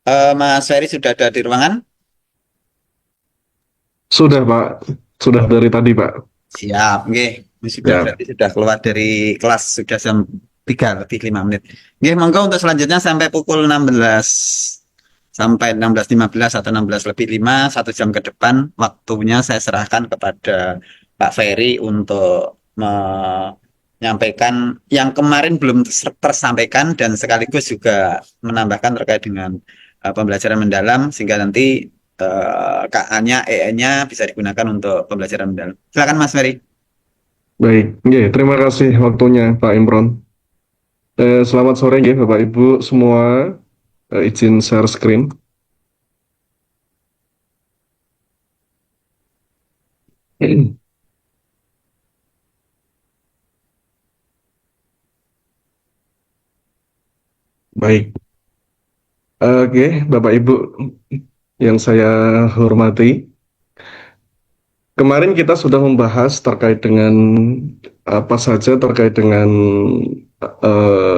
Mas Ferry sudah ada di ruangan? Sudah, Pak. Sudah dari tadi, Pak. Siap, nggih. Sudah Ya. berarti sudah keluar dari kelas sudah jam 3 lebih 5 menit. Nggih, monggo untuk selanjutnya sampai pukul 16 sampai 16.15 atau 16 lebih 5 1 jam ke depan waktunya saya serahkan kepada Pak Ferry untuk menyampaikan yang kemarin belum tersampaikan dan sekaligus juga menambahkan terkait dengan pembelajaran mendalam sehingga nanti KA-nya, EE-nya bisa digunakan untuk pembelajaran mendalam. Silakan Mas Ferry. Baik. Nggih, terima kasih waktunya, Pak Imron. Selamat sore, nggih, Bapak Ibu semua. Izin share screen. Baik. Oke, Bapak Ibu yang saya hormati. Kemarin kita sudah membahas terkait dengan apa saja terkait dengan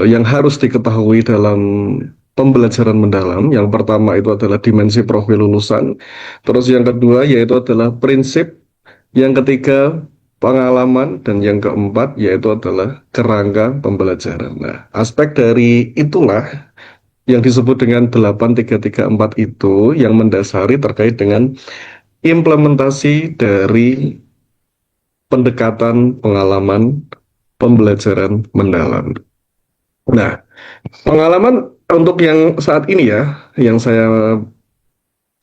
yang harus diketahui dalam pembelajaran mendalam. Yang pertama itu adalah dimensi profil lulusan. Terus yang kedua yaitu adalah prinsip. Yang ketiga pengalaman dan yang keempat yaitu adalah kerangka pembelajaran. Nah, aspek dari itulah yang disebut dengan 8334 itu yang mendasari terkait dengan implementasi dari pendekatan pengalaman pembelajaran mendalam. Nah, pengalaman untuk yang saat ini ya, yang saya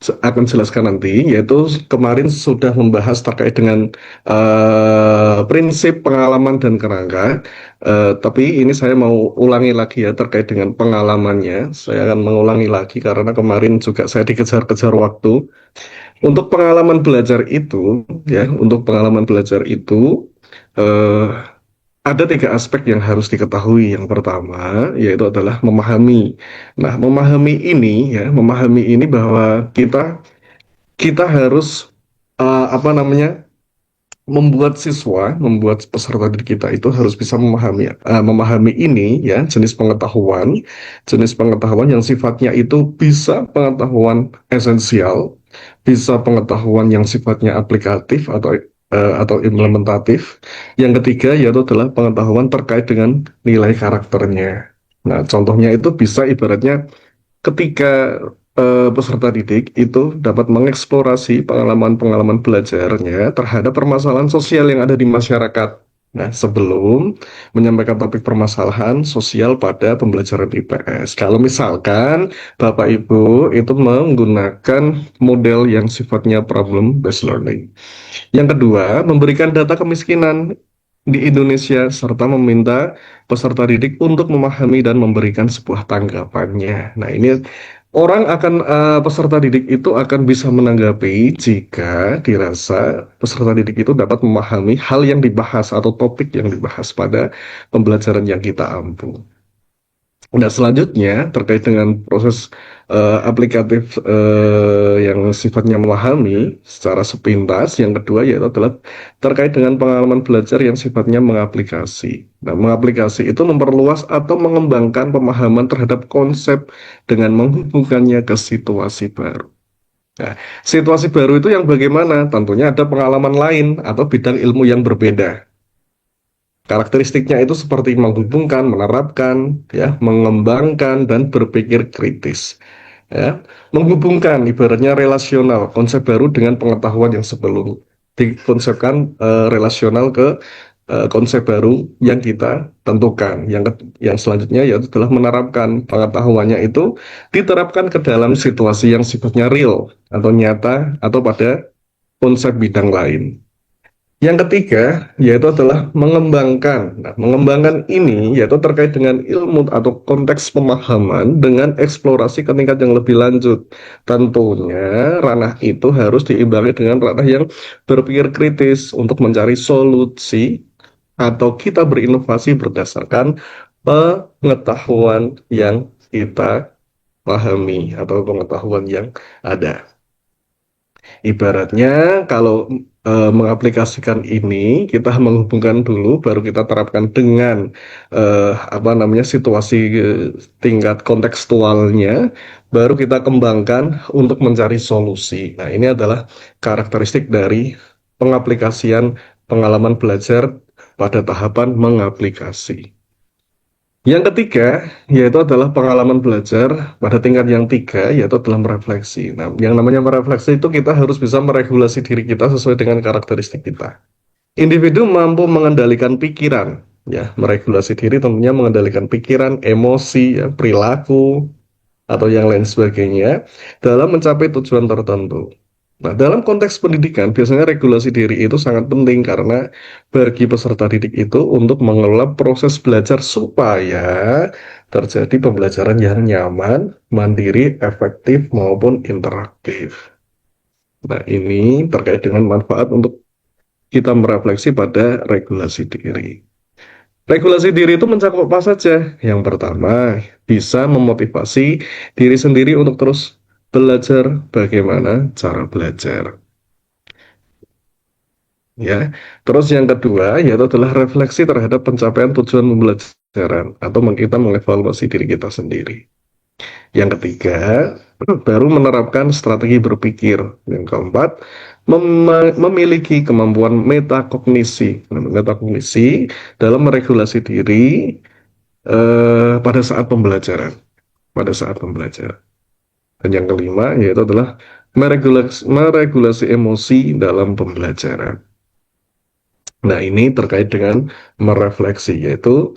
akan jelaskan nanti, yaitu kemarin sudah membahas terkait dengan prinsip pengalaman dan kerangka, tapi ini saya mau ulangi lagi ya terkait dengan pengalamannya. Saya akan mengulangi lagi karena kemarin juga saya dikejar-kejar waktu. Untuk pengalaman belajar itu, ya, untuk pengalaman belajar itu, eh, ada tiga aspek yang harus diketahui. Yang pertama yaitu adalah memahami. Nah, memahami ini bahwa kita harus apa namanya membuat peserta didik kita itu harus bisa memahami ini ya jenis pengetahuan yang sifatnya itu bisa pengetahuan esensial, bisa pengetahuan yang sifatnya aplikatif atau implementatif. Yang ketiga yaitu adalah pengetahuan terkait dengan nilai karakternya. Nah, contohnya itu bisa ibaratnya ketika peserta didik itu dapat mengeksplorasi pengalaman-pengalaman belajarnya terhadap permasalahan sosial yang ada di masyarakat. Nah, sebelum menyampaikan topik permasalahan sosial pada pembelajaran IPS. Kalau misalkan Bapak Ibu itu menggunakan model yang sifatnya problem based learning. Yang kedua, memberikan data kemiskinan di Indonesia serta meminta peserta didik untuk memahami dan memberikan sebuah tanggapannya. Nah, ini peserta didik itu akan bisa menanggapi jika dirasa peserta didik itu dapat memahami hal yang dibahas atau topik yang dibahas pada pembelajaran yang kita ampu. Nah, selanjutnya terkait dengan proses aplikatif yang sifatnya memahami secara sepintas. Yang kedua yaitu adalah terkait dengan pengalaman belajar yang sifatnya mengaplikasi. Nah, mengaplikasi itu memperluas atau mengembangkan pemahaman terhadap konsep dengan menghubungkannya ke situasi baru. Nah, situasi baru itu yang bagaimana? Tentunya ada pengalaman lain atau bidang ilmu yang berbeda. Karakteristiknya itu seperti menghubungkan, menerapkan, ya, mengembangkan dan berpikir kritis. Ya, menghubungkan ibaratnya relasional, konsep baru dengan pengetahuan yang sebelum dikonsepkan relasional ke konsep baru yang kita tentukan. Yang selanjutnya yaitu adalah menerapkan pengetahuannya itu diterapkan ke dalam situasi yang sifatnya real atau nyata atau pada konsep bidang lain. Yang ketiga, yaitu adalah mengembangkan. Nah, mengembangkan ini yaitu terkait dengan ilmu atau konteks pemahaman dengan eksplorasi ke tingkat yang lebih lanjut. Tentunya ranah itu harus diimbangi dengan ranah yang berpikir kritis untuk mencari solusi atau kita berinovasi berdasarkan pengetahuan yang kita pahami atau pengetahuan yang ada. Ibaratnya kalau mengaplikasikan ini, kita menghubungkan dulu, baru kita terapkan dengan apa namanya situasi tingkat kontekstualnya, baru kita kembangkan untuk mencari solusi. Nah, ini adalah karakteristik dari pengaplikasian pengalaman belajar pada tahapan mengaplikasi. Yang ketiga, yaitu adalah pengalaman belajar pada tingkat yang tiga, yaitu adalah merefleksi. Nah, yang namanya merefleksi itu kita harus bisa meregulasi diri kita sesuai dengan karakteristik kita. Individu mampu mengendalikan pikiran, ya, meregulasi diri tentunya mengendalikan pikiran, emosi, ya, perilaku, atau yang lain sebagainya dalam mencapai tujuan tertentu. Nah, dalam konteks pendidikan, biasanya regulasi diri itu sangat penting karena bagi peserta didik itu untuk mengelola proses belajar supaya terjadi pembelajaran yang nyaman, mandiri, efektif, maupun interaktif. Nah, ini terkait dengan manfaat untuk kita merefleksi pada regulasi diri. Regulasi diri itu mencakup apa saja? Yang pertama, bisa memotivasi diri sendiri untuk terus belajar bagaimana cara belajar. Ya, terus yang kedua yaitu adalah refleksi terhadap pencapaian tujuan pembelajaran atau kita mengevaluasi diri kita sendiri. Yang ketiga, baru menerapkan strategi berpikir. Yang keempat, memiliki kemampuan metakognisi. Nah, metakognisi dalam meregulasi diri pada saat pembelajaran, pada saat pembelajaran. Dan yang kelima yaitu adalah meregulasi emosi dalam pembelajaran. Nah, ini terkait dengan merefleksi, yaitu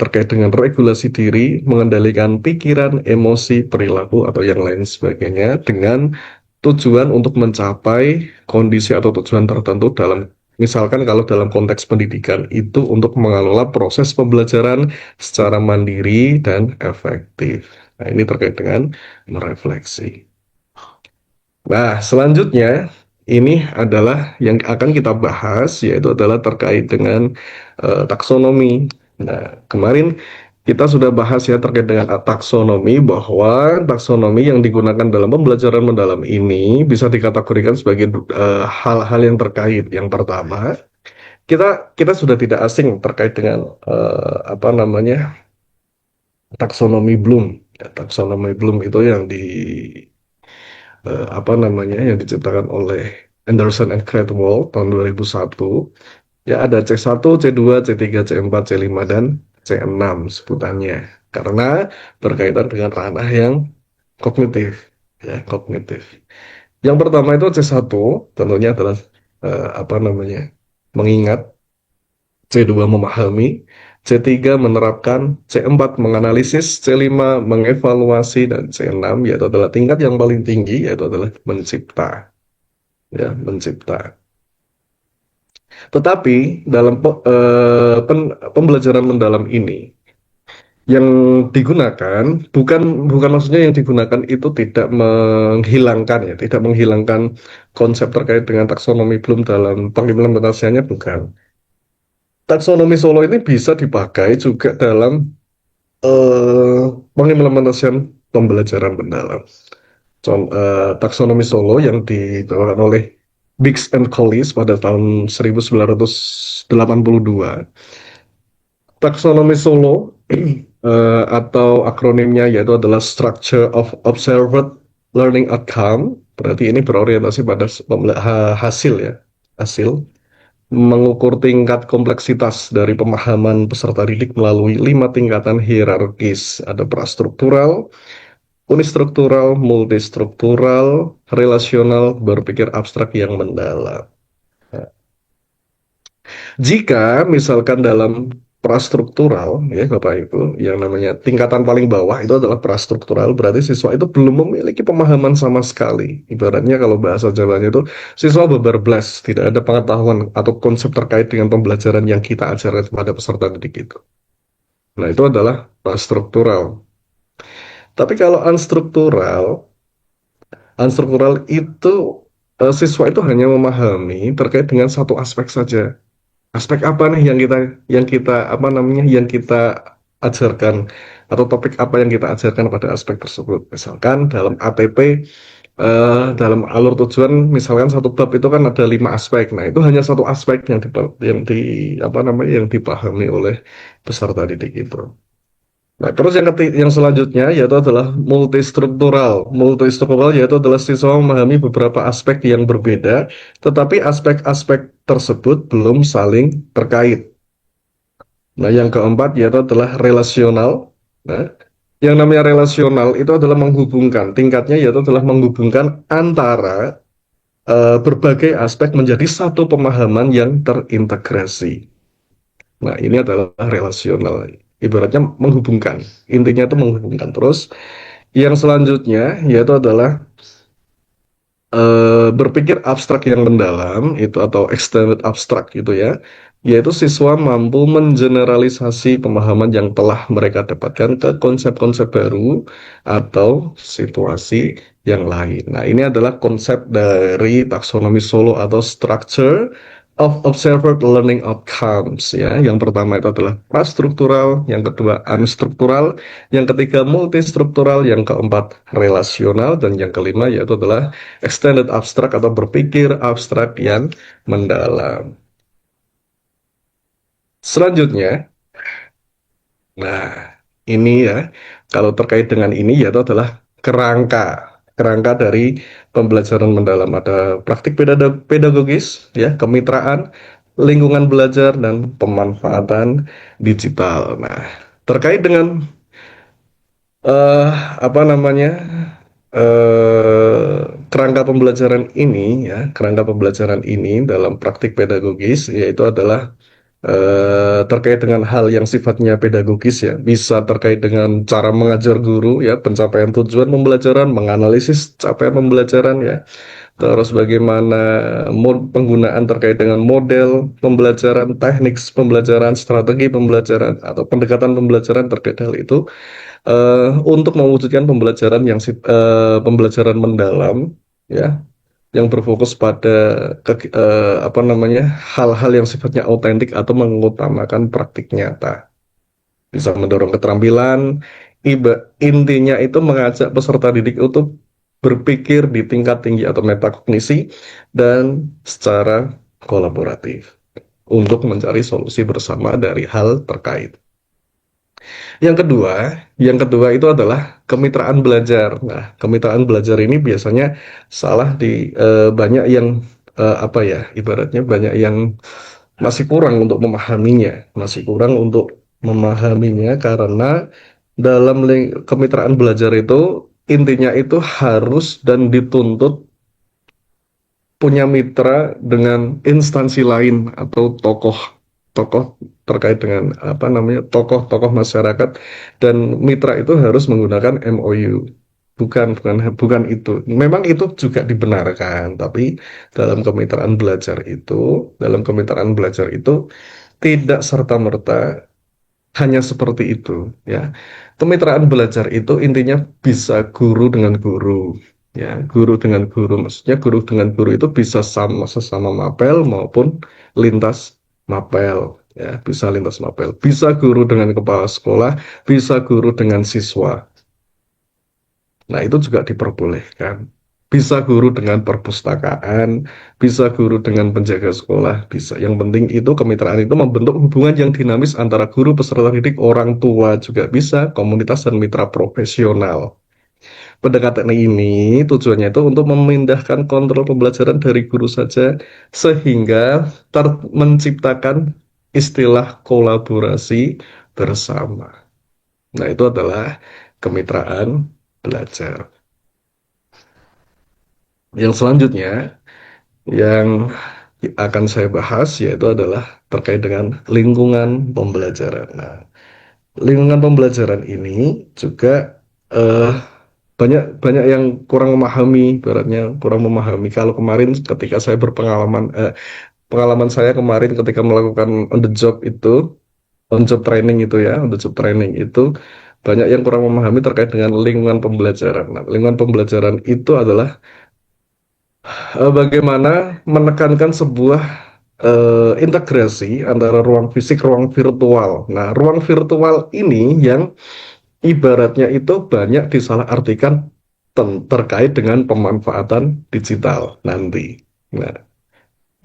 terkait dengan regulasi diri, mengendalikan pikiran, emosi, perilaku, atau yang lain sebagainya dengan tujuan untuk mencapai kondisi atau tujuan tertentu dalam, misalkan kalau dalam konteks pendidikan itu untuk mengelola proses pembelajaran secara mandiri dan efektif. Nah, ini terkait dengan merefleksi. Nah, selanjutnya ini adalah yang akan kita bahas, yaitu adalah terkait dengan taksonomi. Nah, kemarin kita sudah bahas ya terkait dengan taksonomi, bahwa taksonomi yang digunakan dalam pembelajaran mendalam ini bisa dikategorikan sebagai hal-hal yang terkait. Yang pertama, kita sudah tidak asing terkait dengan apa namanya taksonomi Bloom. Ya, taksonomi Bloom itu yang apa namanya yang diciptakan oleh Anderson and Cradwell tahun 2001. Ya, ada C1, C2, C3, C4, C5, dan C6 sebutannya. Karena berkaitan dengan ranah yang kognitif, ya, kognitif. Yang pertama itu C1, tentunya adalah apa namanya? Mengingat, C2 memahami, C3 menerapkan, C4 menganalisis, C5 mengevaluasi, dan C6 yaitu adalah tingkat yang paling tinggi, yaitu adalah mencipta, ya, mencipta. Tetapi dalam pembelajaran mendalam ini yang digunakan bukan maksudnya yang digunakan itu tidak menghilangkan, ya, tidak menghilangkan konsep terkait dengan taksonomi Bloom dalam pengimplementasiannya, bukan. Taksonomi Solo ini bisa dipakai juga dalam pengimplementasian pembelajaran mendalam. Taksonomi Solo yang dibawakan oleh Biggs and Collis pada tahun 1982. Taksonomi Solo atau akronimnya yaitu adalah Structure of Observed Learning Outcome. Berarti ini berorientasi pada hasil, ya, hasil mengukur tingkat kompleksitas dari pemahaman peserta didik melalui 5 tingkatan hierarkis. Ada prastruktural, unistruktural, multistruktural, relasional, berpikir abstrak yang mendalam. Jika misalkan dalam prastruktural, ya Bapak Ibu, yang namanya tingkatan paling bawah itu adalah prastruktural, berarti siswa itu belum memiliki pemahaman sama sekali. Ibaratnya kalau bahasa Jawanya itu siswa bablas, tidak ada pengetahuan atau konsep terkait dengan pembelajaran yang kita ajarkan kepada peserta didik itu. Nah, itu adalah prastruktural. Tapi kalau unstruktural, unstruktural itu siswa itu hanya memahami terkait dengan satu aspek saja. Aspek apa nih yang kita apa namanya yang kita ajarkan, atau topik apa yang kita ajarkan pada aspek tersebut. Misalkan dalam ATP dalam alur tujuan, misalkan satu bab itu kan ada 5 aspek. Nah, itu hanya satu aspek apa namanya yang dipahami oleh peserta didik itu. Nah, terus yang selanjutnya yaitu adalah multistruktural. Multistruktural yaitu adalah siswa memahami beberapa aspek yang berbeda, tetapi aspek-aspek tersebut belum saling terkait. Nah, yang keempat yaitu adalah relasional. Nah, yang namanya relasional itu adalah menghubungkan, tingkatnya yaitu adalah menghubungkan antara berbagai aspek menjadi satu pemahaman yang terintegrasi. Nah, ini adalah relasional. Ibaratnya menghubungkan. Intinya itu menghubungkan. Terus yang selanjutnya yaitu adalah berpikir abstrak yang mendalam itu atau extended abstrak gitu ya, yaitu siswa mampu mengeneralisasi pemahaman yang telah mereka dapatkan ke konsep-konsep baru atau situasi yang lain. Nah, ini adalah konsep dari taksonomi Solo atau structure of observed learning outcomes ya. Yang pertama itu adalah prastruktural, yang kedua unstruktural, yang ketiga multistruktural, yang keempat relasional, dan yang kelima yaitu adalah extended abstrak atau berpikir abstrak yang mendalam. Selanjutnya, nah ini ya, kalau terkait dengan ini yaitu adalah kerangka dari pembelajaran mendalam. Ada praktik pedagogis, ya, kemitraan, lingkungan belajar, dan pemanfaatan digital. Nah, terkait dengan eh apa namanya eh kerangka pembelajaran ini ya, kerangka pembelajaran ini dalam praktik pedagogis yaitu adalah terkait dengan hal yang sifatnya pedagogis ya, bisa terkait dengan cara mengajar guru ya, pencapaian tujuan pembelajaran, menganalisis capaian pembelajaran ya, terus bagaimana penggunaan terkait dengan model pembelajaran, teknik pembelajaran, strategi pembelajaran atau pendekatan pembelajaran terkait hal itu untuk mewujudkan pembelajaran pembelajaran mendalam ya, yang berfokus pada apa namanya hal-hal yang sifatnya autentik atau mengutamakan praktik nyata, bisa mendorong keterampilan. Intinya itu mengajak peserta didik untuk berpikir di tingkat tinggi atau metakognisi dan secara kolaboratif untuk mencari solusi bersama dari hal terkait. Yang kedua itu adalah kemitraan belajar. Nah, kemitraan belajar ini biasanya salah di banyak yang apa ya, ibaratnya banyak yang masih kurang untuk memahaminya, karena dalam kemitraan belajar itu intinya itu harus dan dituntut punya mitra dengan instansi lain atau tokoh terkait dengan apa namanya tokoh-tokoh masyarakat, dan mitra itu harus menggunakan MOU. Bukan itu. Memang itu juga dibenarkan, tapi dalam kemitraan belajar itu tidak serta-merta hanya seperti itu ya. Kemitraan belajar itu intinya bisa guru dengan guru ya, guru dengan guru, maksudnya guru dengan guru itu bisa sesama mapel maupun lintas mapel ya, bisa lintas mapel, bisa guru dengan kepala sekolah, bisa guru dengan siswa. Nah, itu juga diperbolehkan. Bisa guru dengan perpustakaan, bisa guru dengan penjaga sekolah, bisa. Yang penting itu kemitraan itu membentuk hubungan yang dinamis antara guru, peserta didik, orang tua juga bisa, komunitas dan mitra profesional. Pendekatan ini tujuannya itu untuk memindahkan kontrol pembelajaran dari guru saja sehingga menciptakan istilah kolaborasi bersama. Nah, itu adalah kemitraan belajar. Yang selanjutnya yang akan saya bahas yaitu adalah terkait dengan lingkungan pembelajaran. Nah, lingkungan pembelajaran ini juga eh, banyak banyak yang kurang memahami, beratnya kurang memahami. Kalau kemarin ketika saya pengalaman saya kemarin ketika melakukan on job training itu ya, on the job training itu banyak yang kurang memahami terkait dengan lingkungan pembelajaran. Nah, lingkungan pembelajaran itu adalah bagaimana menekankan sebuah integrasi antara ruang fisik, ruang virtual. Nah, ruang virtual ini yang ibaratnya itu banyak disalahartikan terkait dengan pemanfaatan digital nanti. Nah,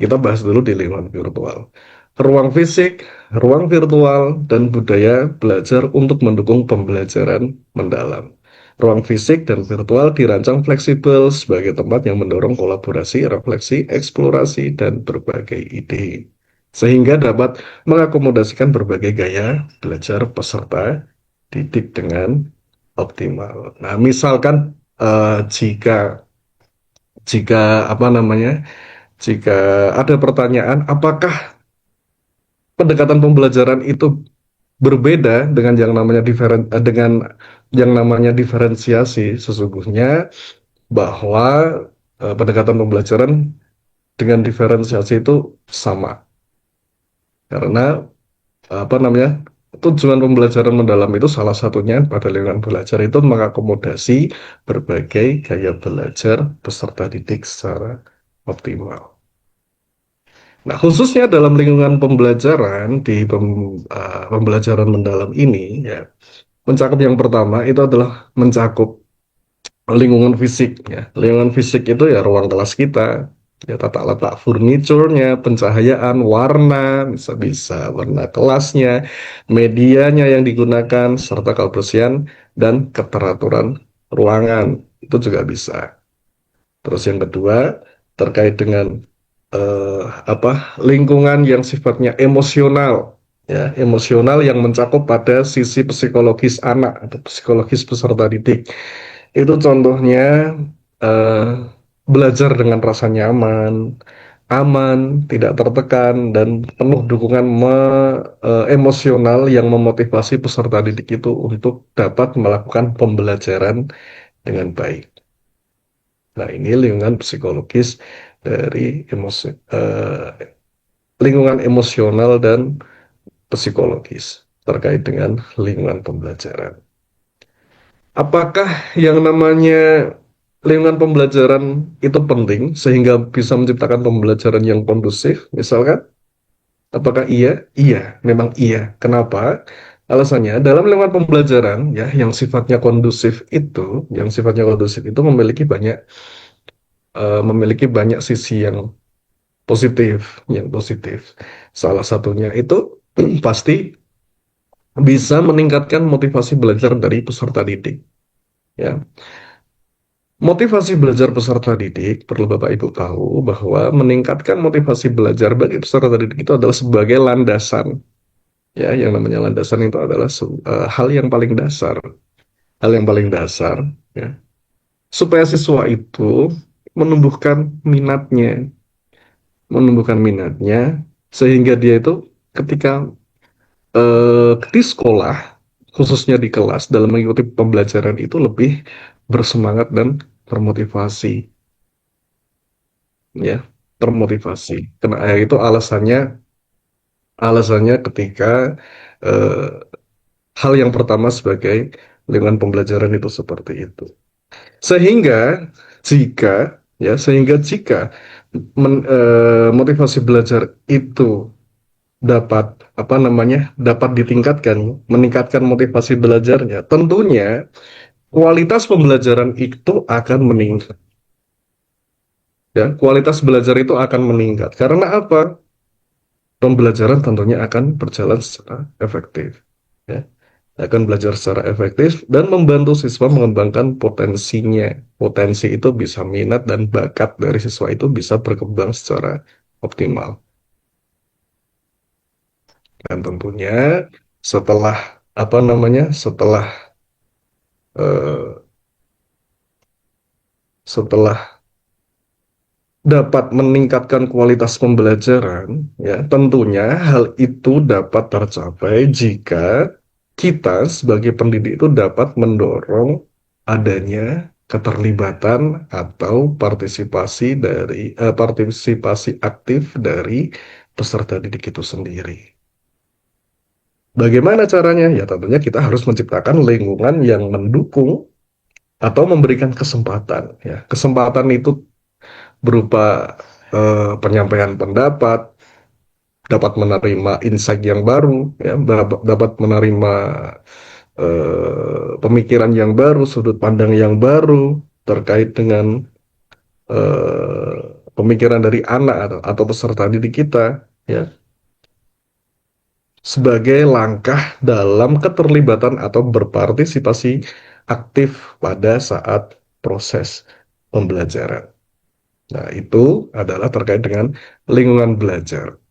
kita bahas dulu di lingkungan virtual. Ruang fisik, ruang virtual, dan budaya belajar untuk mendukung pembelajaran mendalam. Ruang fisik dan virtual dirancang fleksibel sebagai tempat yang mendorong kolaborasi, refleksi, eksplorasi, dan berbagai ide. Sehingga dapat mengakomodasikan berbagai gaya belajar peserta didik dengan optimal. Nah, misalkan jika jika apa namanya, jika ada pertanyaan, apakah pendekatan pembelajaran itu berbeda dengan yang namanya diferensiasi? Sesungguhnya bahwa pendekatan pembelajaran dengan diferensiasi itu sama, karena apa namanya, tujuan pembelajaran mendalam itu salah satunya pada lingkungan belajar itu mengakomodasi berbagai gaya belajar peserta didik secara optimal. Nah, khususnya dalam lingkungan pembelajaran pembelajaran mendalam ini, ya, mencakup yang pertama itu adalah mencakup lingkungan fisik, ya. Lingkungan fisik itu ya ruang kelas kita, ya, tata letak furniturnya, pencahayaan, warna, bisa-bisa warna kelasnya, medianya yang digunakan, serta kebersihan dan keteraturan ruangan itu juga bisa. Terus yang kedua terkait dengan lingkungan yang sifatnya emosional, ya, emosional yang mencakup pada sisi psikologis anak atau psikologis peserta didik. Itu contohnya eh, belajar dengan rasa nyaman, aman, tidak tertekan, dan penuh dukungan emosional yang memotivasi peserta didik itu untuk dapat melakukan pembelajaran dengan baik. Nah, ini lingkungan psikologis dari lingkungan emosional dan psikologis terkait dengan lingkungan pembelajaran. Apakah yang namanya lingkungan pembelajaran itu penting sehingga bisa menciptakan pembelajaran yang kondusif? Misalkan, apakah iya? Iya, memang iya. Kenapa? Alasannya, dalam lingkungan pembelajaran ya yang sifatnya kondusif itu memiliki banyak sisi yang positif. Salah satunya itu pasti bisa meningkatkan motivasi belajar dari peserta didik. Ya, motivasi belajar peserta didik perlu Bapak Ibu tahu bahwa meningkatkan motivasi belajar bagi peserta didik itu adalah sebagai landasan. Ya, yang namanya landasan itu adalah hal yang paling dasar, ya, supaya siswa itu menumbuhkan minatnya, sehingga dia itu ketika di sekolah, khususnya di kelas, dalam mengikuti pembelajaran itu lebih bersemangat dan termotivasi, ya, termotivasi. Karena itu alasannya ketika eh, hal yang pertama sebagai lingkungan pembelajaran itu seperti itu. Sehingga jika motivasi belajar itu dapat ditingkatkan, meningkatkan motivasi belajarnya, tentunya kualitas pembelajaran itu akan meningkat. Ya, kualitas belajar itu akan meningkat. Karena apa? Pembelajaran tentunya akan berjalan secara efektif. Ya, akan belajar secara efektif dan membantu siswa mengembangkan potensinya. Potensi itu bisa minat dan bakat dari siswa itu bisa berkembang secara optimal. Dan tentunya setelah setelah eh, setelah dapat meningkatkan kualitas pembelajaran, ya, tentunya hal itu dapat tercapai jika kita sebagai pendidik itu dapat mendorong adanya keterlibatan atau partisipasi aktif dari peserta didik itu sendiri. Bagaimana caranya? Ya, tentunya kita harus menciptakan lingkungan yang mendukung atau memberikan kesempatan. Ya, kesempatan itu berupa penyampaian pendapat, dapat menerima insight yang baru, ya, dapat menerima pemikiran yang baru, sudut pandang yang baru, terkait dengan eh, pemikiran dari anak atau peserta didik kita, ya, sebagai langkah dalam keterlibatan atau berpartisipasi aktif pada saat proses pembelajaran. Nah, itu adalah terkait dengan lingkungan belajar.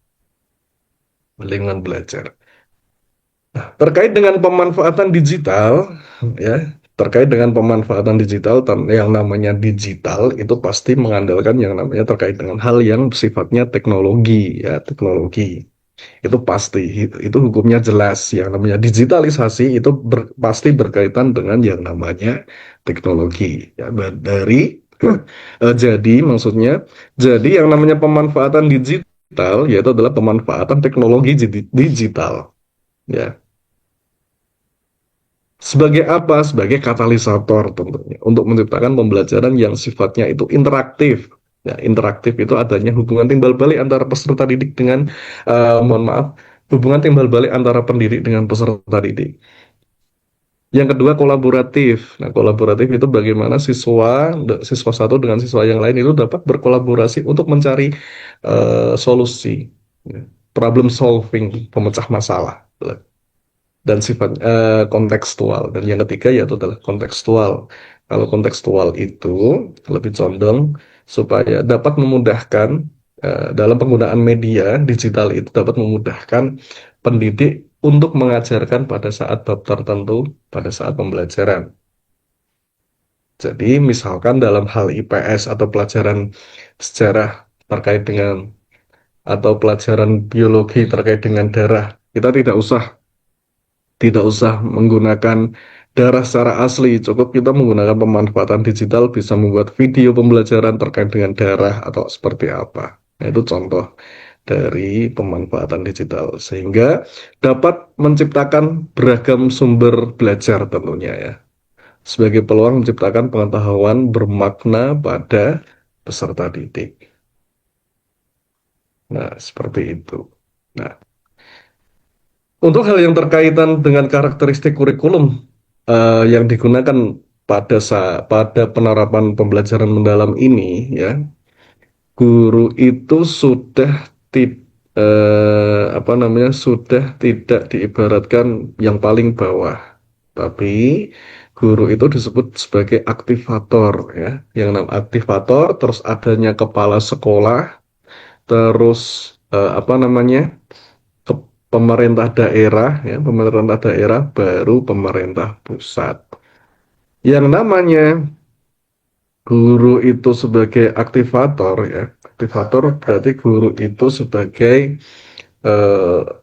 Lingkungan belajar. Terkait dengan pemanfaatan digital, ya, terkait dengan pemanfaatan digital, yang namanya digital itu pasti mengandalkan yang namanya terkait dengan hal yang sifatnya teknologi, ya, teknologi. Itu pasti, itu hukumnya jelas. Yang namanya digitalisasi itu pasti berkaitan dengan yang namanya teknologi. Ya, dari jadi maksudnya, jadi yang namanya pemanfaatan digital yaitu adalah pemanfaatan teknologi digital. Ya, sebagai apa? Sebagai katalisator tentunya untuk menciptakan pembelajaran yang sifatnya itu interaktif. Ya, interaktif itu adanya hubungan timbal balik antara peserta didik dengan, mohon maaf, hubungan timbal balik antara pendidik dengan peserta didik. Yang kedua kolaboratif. Nah, kolaboratif itu bagaimana siswa satu dengan siswa yang lain itu dapat berkolaborasi untuk mencari solusi, ya, problem solving, pemecah masalah dan sifat kontekstual. Dan yang ketiga yaitu adalah kontekstual. Kalau kontekstual itu lebih condong supaya dapat memudahkan, dalam penggunaan media digital itu dapat memudahkan pendidik untuk mengajarkan pada saat bab tertentu pada saat pembelajaran. Jadi misalkan dalam hal IPS atau pelajaran sejarah terkait dengan atau pelajaran biologi terkait dengan darah, kita tidak usah menggunakan darah secara asli, cukup kita menggunakan pemanfaatan digital bisa membuat video pembelajaran terkait dengan darah atau seperti apa. Nah, itu contoh dari pemanfaatan digital sehingga dapat menciptakan beragam sumber belajar tentunya, ya. Sebagai peluang menciptakan pengetahuan bermakna pada peserta didik. Nah, seperti itu. Nah, untuk hal yang terkaitan dengan karakteristik kurikulum yang digunakan pada penerapan pembelajaran mendalam ini, ya, guru itu apa namanya, sudah tidak diibaratkan yang paling bawah, tapi guru itu disebut sebagai aktivator, ya, yang namanya aktivator, terus adanya kepala sekolah, terus apa namanya, ke pemerintah daerah, ya, pemerintah daerah, baru pemerintah pusat. Yang namanya guru itu sebagai aktivator, ya, aktivator berarti guru itu sebagai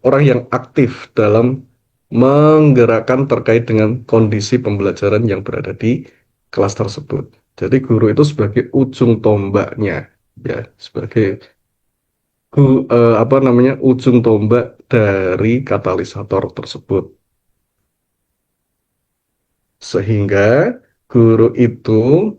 orang yang aktif dalam menggerakkan terkait dengan kondisi pembelajaran yang berada di kelas tersebut. Jadi guru itu sebagai ujung tombaknya, ya, sebagai apa namanya, ujung tombak dari katalisator tersebut. Sehingga guru itu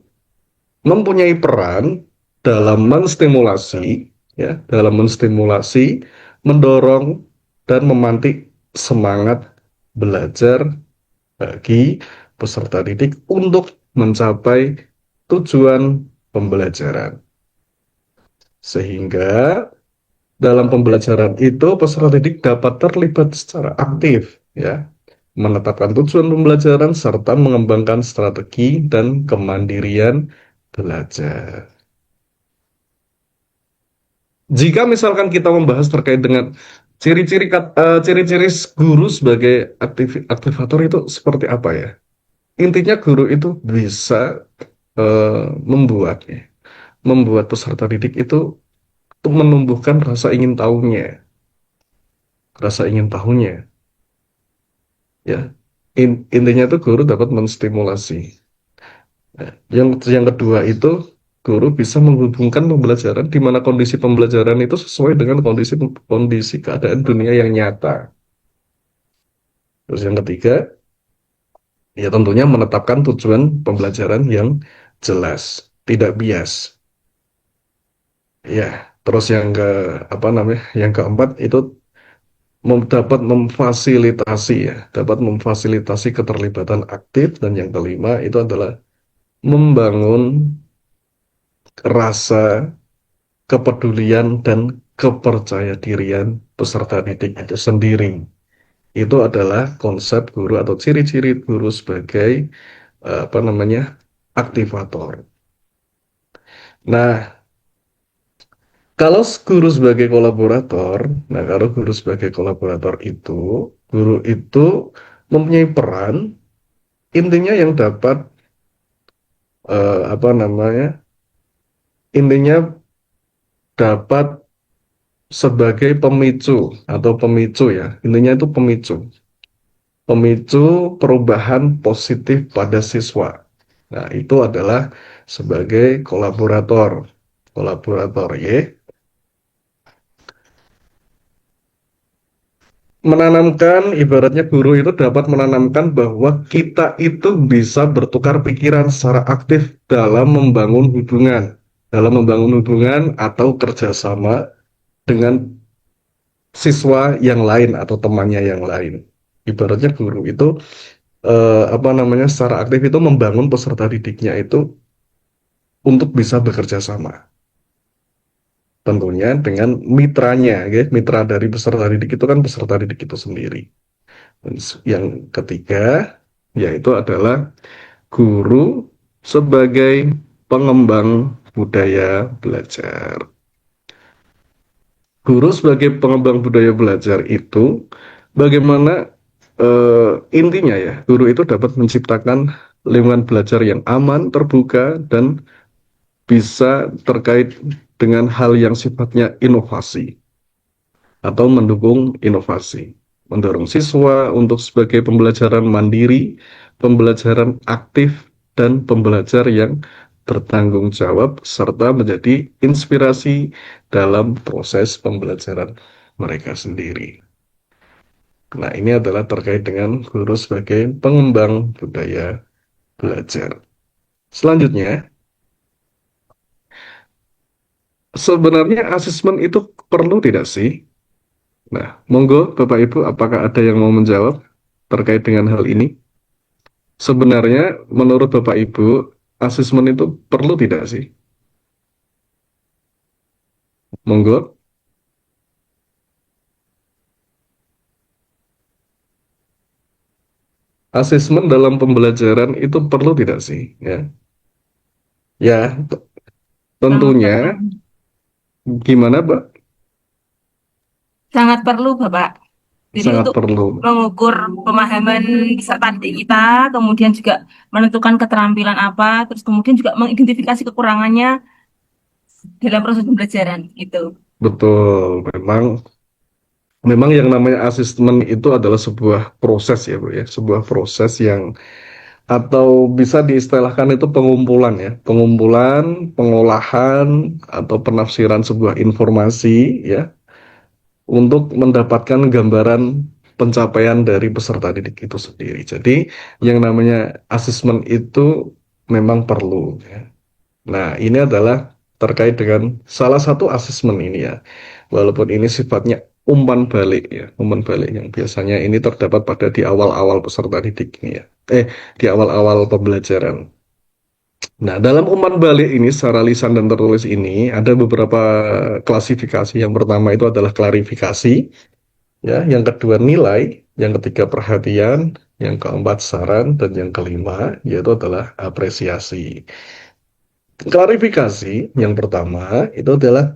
mempunyai peran dalam menstimulasi, ya, dalam menstimulasi, mendorong dan memantik semangat belajar bagi peserta didik untuk mencapai tujuan pembelajaran. Sehingga dalam pembelajaran itu peserta didik dapat terlibat secara aktif, ya, menetapkan tujuan pembelajaran serta mengembangkan strategi dan kemandirian belajar. Jika misalkan kita membahas terkait dengan ciri-ciri guru sebagai aktivator itu seperti apa, ya? Intinya guru itu bisa membuat peserta didik itu untuk menumbuhkan rasa ingin tahunya, ya. Intinya itu guru dapat menstimulasi. Nah, yang kedua itu guru bisa menghubungkan pembelajaran di mana kondisi pembelajaran itu sesuai dengan kondisi kondisi keadaan dunia yang nyata. Terus yang ketiga, ya, tentunya menetapkan tujuan pembelajaran yang jelas, tidak bias. Ya, terus yang ke apa namanya? Yang keempat itu dapat memfasilitasi, ya, dapat memfasilitasi keterlibatan aktif, dan yang kelima itu adalah membangun rasa kepedulian dan kepercayadirian peserta didik itu sendiri. Itu adalah konsep guru atau ciri-ciri guru sebagai apa namanya aktivator. Nah, kalau guru sebagai kolaborator, nah kalau guru sebagai kolaborator itu, guru itu mempunyai peran intinya yang dapat apa namanya, intinya dapat sebagai pemicu atau pemicu ya, intinya itu pemicu, pemicu perubahan positif pada siswa. Nah itu adalah sebagai kolaborator, kolaborator ya. Menanamkan, ibaratnya guru itu dapat menanamkan bahwa kita itu bisa bertukar pikiran secara aktif dalam membangun hubungan atau kerjasama dengan siswa yang lain atau temannya yang lain. Ibaratnya guru itu apa namanya secara aktif itu membangun peserta didiknya itu untuk bisa bekerja sama. Tentunya dengan mitranya, ya. Mitra dari peserta didik itu kan peserta didik itu sendiri. Yang ketiga, yaitu adalah guru sebagai pengembang budaya belajar. Guru sebagai pengembang budaya belajar itu bagaimana intinya ya, guru itu dapat menciptakan lingkungan belajar yang aman, terbuka, dan bisa terkait dengan hal yang sifatnya inovasi atau mendukung inovasi, mendorong siswa untuk sebagai pembelajaran mandiri, pembelajaran aktif, dan pembelajar yang bertanggung jawab, serta menjadi inspirasi dalam proses pembelajaran mereka sendiri. Nah, ini adalah terkait dengan guru sebagai pengembang budaya belajar. Selanjutnya, sebenarnya asesmen itu perlu tidak sih? Nah, monggo Bapak Ibu, apakah ada yang mau menjawab terkait dengan hal ini? Sebenarnya, menurut Bapak Ibu, asesmen itu perlu tidak sih? Monggo, asesmen dalam pembelajaran itu perlu tidak sih? Ya, ya, Sangat tentunya. perlu. Gimana, Pak? Sangat perlu, Bapak. Jadi Sangat untuk perlu. mengukur pemahaman peserta didik kita, kemudian juga menentukan keterampilan apa, terus kemudian juga mengidentifikasi kekurangannya dalam proses pembelajaran gitu. Betul, memang yang namanya asesmen itu adalah sebuah proses ya, Bu ya. Sebuah proses yang atau bisa diistilahkan itu pengumpulan ya, pengumpulan, pengolahan atau penafsiran sebuah informasi ya untuk mendapatkan gambaran pencapaian dari peserta didik itu sendiri. Jadi yang namanya asesmen itu memang perlu ya. Nah, ini adalah terkait dengan salah satu asesmen ini ya. Walaupun ini sifatnya umpan balik ya, umpan balik yang biasanya ini terdapat pada di awal-awal peserta didik ini ya. Di awal-awal pembelajaran. Nah, dalam umpan balik ini secara lisan dan tertulis ini ada beberapa klasifikasi. Yang pertama itu adalah klarifikasi, ya, yang kedua nilai, yang ketiga perhatian, yang keempat saran, dan yang kelima yaitu adalah apresiasi. Klarifikasi yang pertama itu adalah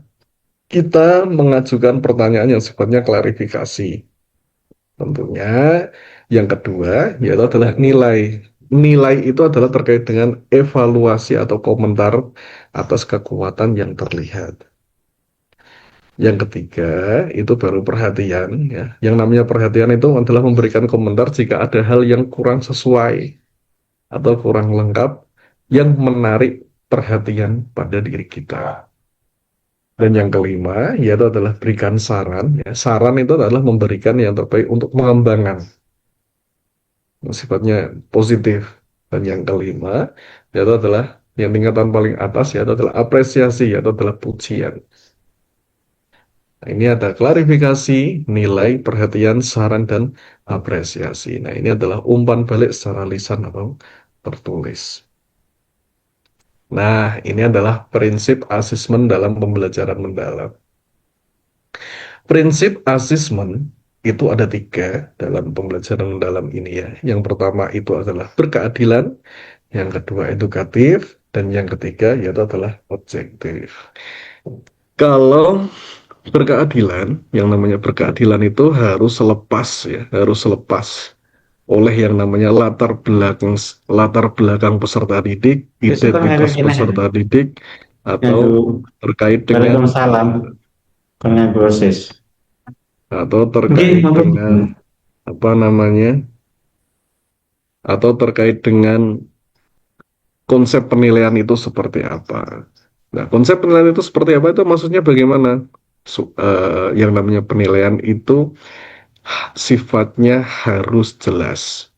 kita mengajukan pertanyaan yang sifatnya klarifikasi. Tentunya yang kedua yaitu adalah nilai. Nilai itu adalah terkait dengan evaluasi atau komentar atas kekuatan yang terlihat. Yang ketiga itu baru perhatian ya. Yang namanya perhatian itu adalah memberikan komentar jika ada hal yang kurang sesuai atau kurang lengkap yang menarik perhatian pada diri kita. Dan yang kelima, yaitu adalah berikan saran. Ya. Saran itu adalah memberikan yang terbaik untuk mengembangkan. Sifatnya positif. Dan yang kelima, yaitu adalah yang tingkatan paling atas, yaitu adalah apresiasi, yaitu adalah pujian. Nah, ini ada klarifikasi, nilai, perhatian, saran, dan apresiasi. Nah, ini adalah umpan balik secara lisan atau tertulis. Nah, ini adalah prinsip asesmen dalam pembelajaran mendalam. Prinsip asesmen itu ada 3 dalam pembelajaran mendalam ini ya. Yang pertama itu adalah berkeadilan, yang kedua edukatif, dan yang ketiga yaitu adalah objektif. Kalau berkeadilan, yang namanya berkeadilan itu harus selepas ya, harus selepas oleh yang namanya latar belakang peserta didik, Besok kan ngaku identitas kinain. peserta didik, Ngaku atau terkait dengan Waalaikumsalam. Kan ngaku proses. atau Oke, terkait monggo. dengan apa namanya, atau terkait dengan konsep penilaian itu seperti apa. Nah, konsep penilaian itu seperti apa itu maksudnya bagaimana? Yang namanya penilaian itu sifatnya harus jelas.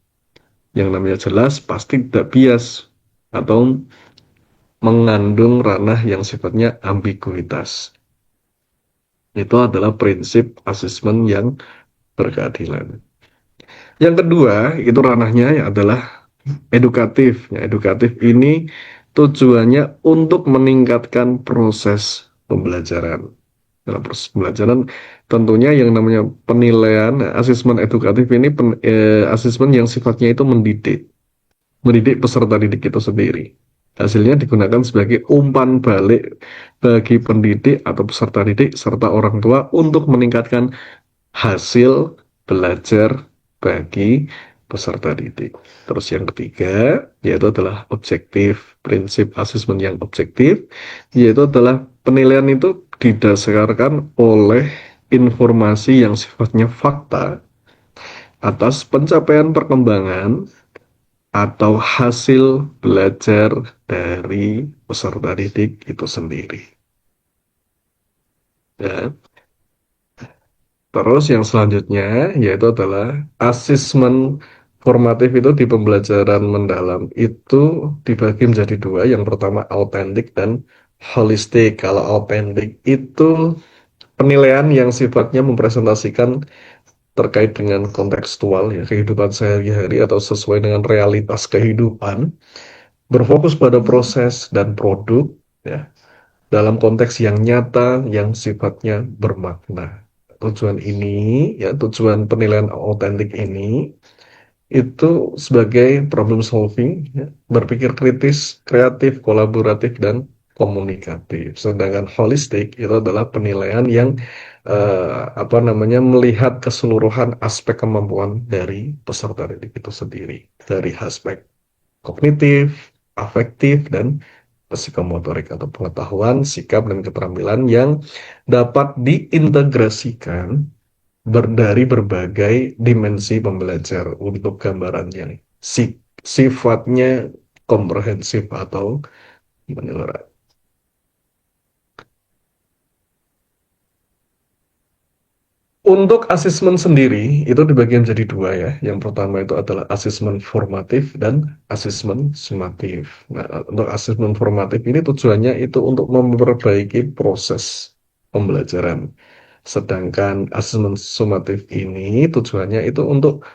Yang namanya jelas pasti tidak bias atau mengandung ranah yang sifatnya ambiguitas. Itu adalah prinsip asesmen yang berkeadilan. Yang kedua, itu ranahnya adalah edukatif. Ya, edukatif ini tujuannya untuk meningkatkan proses pembelajaran. Dalam proses pembelajaran, tentunya yang namanya penilaian, asesmen edukatif ini asesmen yang sifatnya itu mendidik peserta didik itu sendiri. Hasilnya digunakan sebagai umpan balik bagi pendidik atau peserta didik serta orang tua untuk meningkatkan hasil belajar bagi peserta didik. Terus yang ketiga, yaitu adalah objektif. Prinsip asesmen yang objektif, yaitu adalah penilaian itu didasarkan oleh informasi yang sifatnya fakta atas pencapaian perkembangan atau hasil belajar dari peserta didik itu sendiri. Ya. Terus yang selanjutnya yaitu adalah asesmen formatif itu di pembelajaran mendalam itu dibagi menjadi 2. Yang pertama autentik dan holistik. Kalau autentik itu penilaian yang sifatnya mempresentasikan terkait dengan kontekstual ya kehidupan sehari-hari atau sesuai dengan realitas kehidupan, berfokus pada proses dan produk ya dalam konteks yang nyata yang sifatnya bermakna. Tujuan penilaian autentik ini itu sebagai problem solving, ya, berpikir kritis, kreatif, kolaboratif, dan komunikatif. Sedangkan holistik itu adalah penilaian yang melihat keseluruhan aspek kemampuan dari peserta didik itu sendiri, dari aspek kognitif, afektif, dan psikomotorik atau pengetahuan, sikap, dan keterampilan yang dapat diintegrasikan dari berbagai dimensi pembelajar untuk gambaran yang sifatnya komprehensif atau menyeluruh. Untuk asesmen sendiri itu dibagi menjadi 2 ya. Yang pertama itu adalah asesmen formatif dan asesmen sumatif. Nah, untuk asesmen formatif ini tujuannya itu untuk memperbaiki proses pembelajaran. Sedangkan asesmen sumatif ini tujuannya itu untuk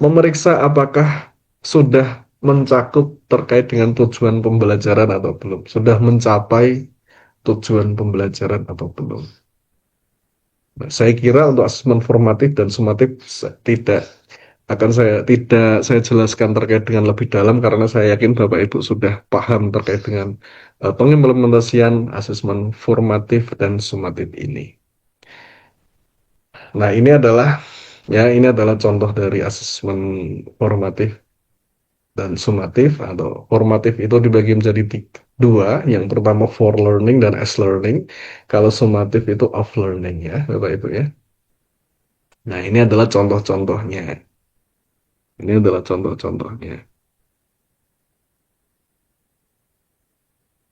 memeriksa apakah sudah mencakup terkait dengan tujuan pembelajaran atau belum, sudah mencapai tujuan pembelajaran atau belum. Nah, saya kira untuk asesmen formatif dan sumatif tidak saya jelaskan terkait dengan lebih dalam karena saya yakin Bapak Ibu sudah paham terkait dengan pengimplementasian asesmen formatif dan sumatif ini. Nah, ini adalah contoh dari asesmen formatif dan sumatif. Atau formatif itu dibagi menjadi 2, yang pertama for learning dan as learning. Kalau sumatif itu off learning ya Bapak Ibu ya. Nah, ini adalah contoh-contohnya. Ini adalah contoh-contohnya.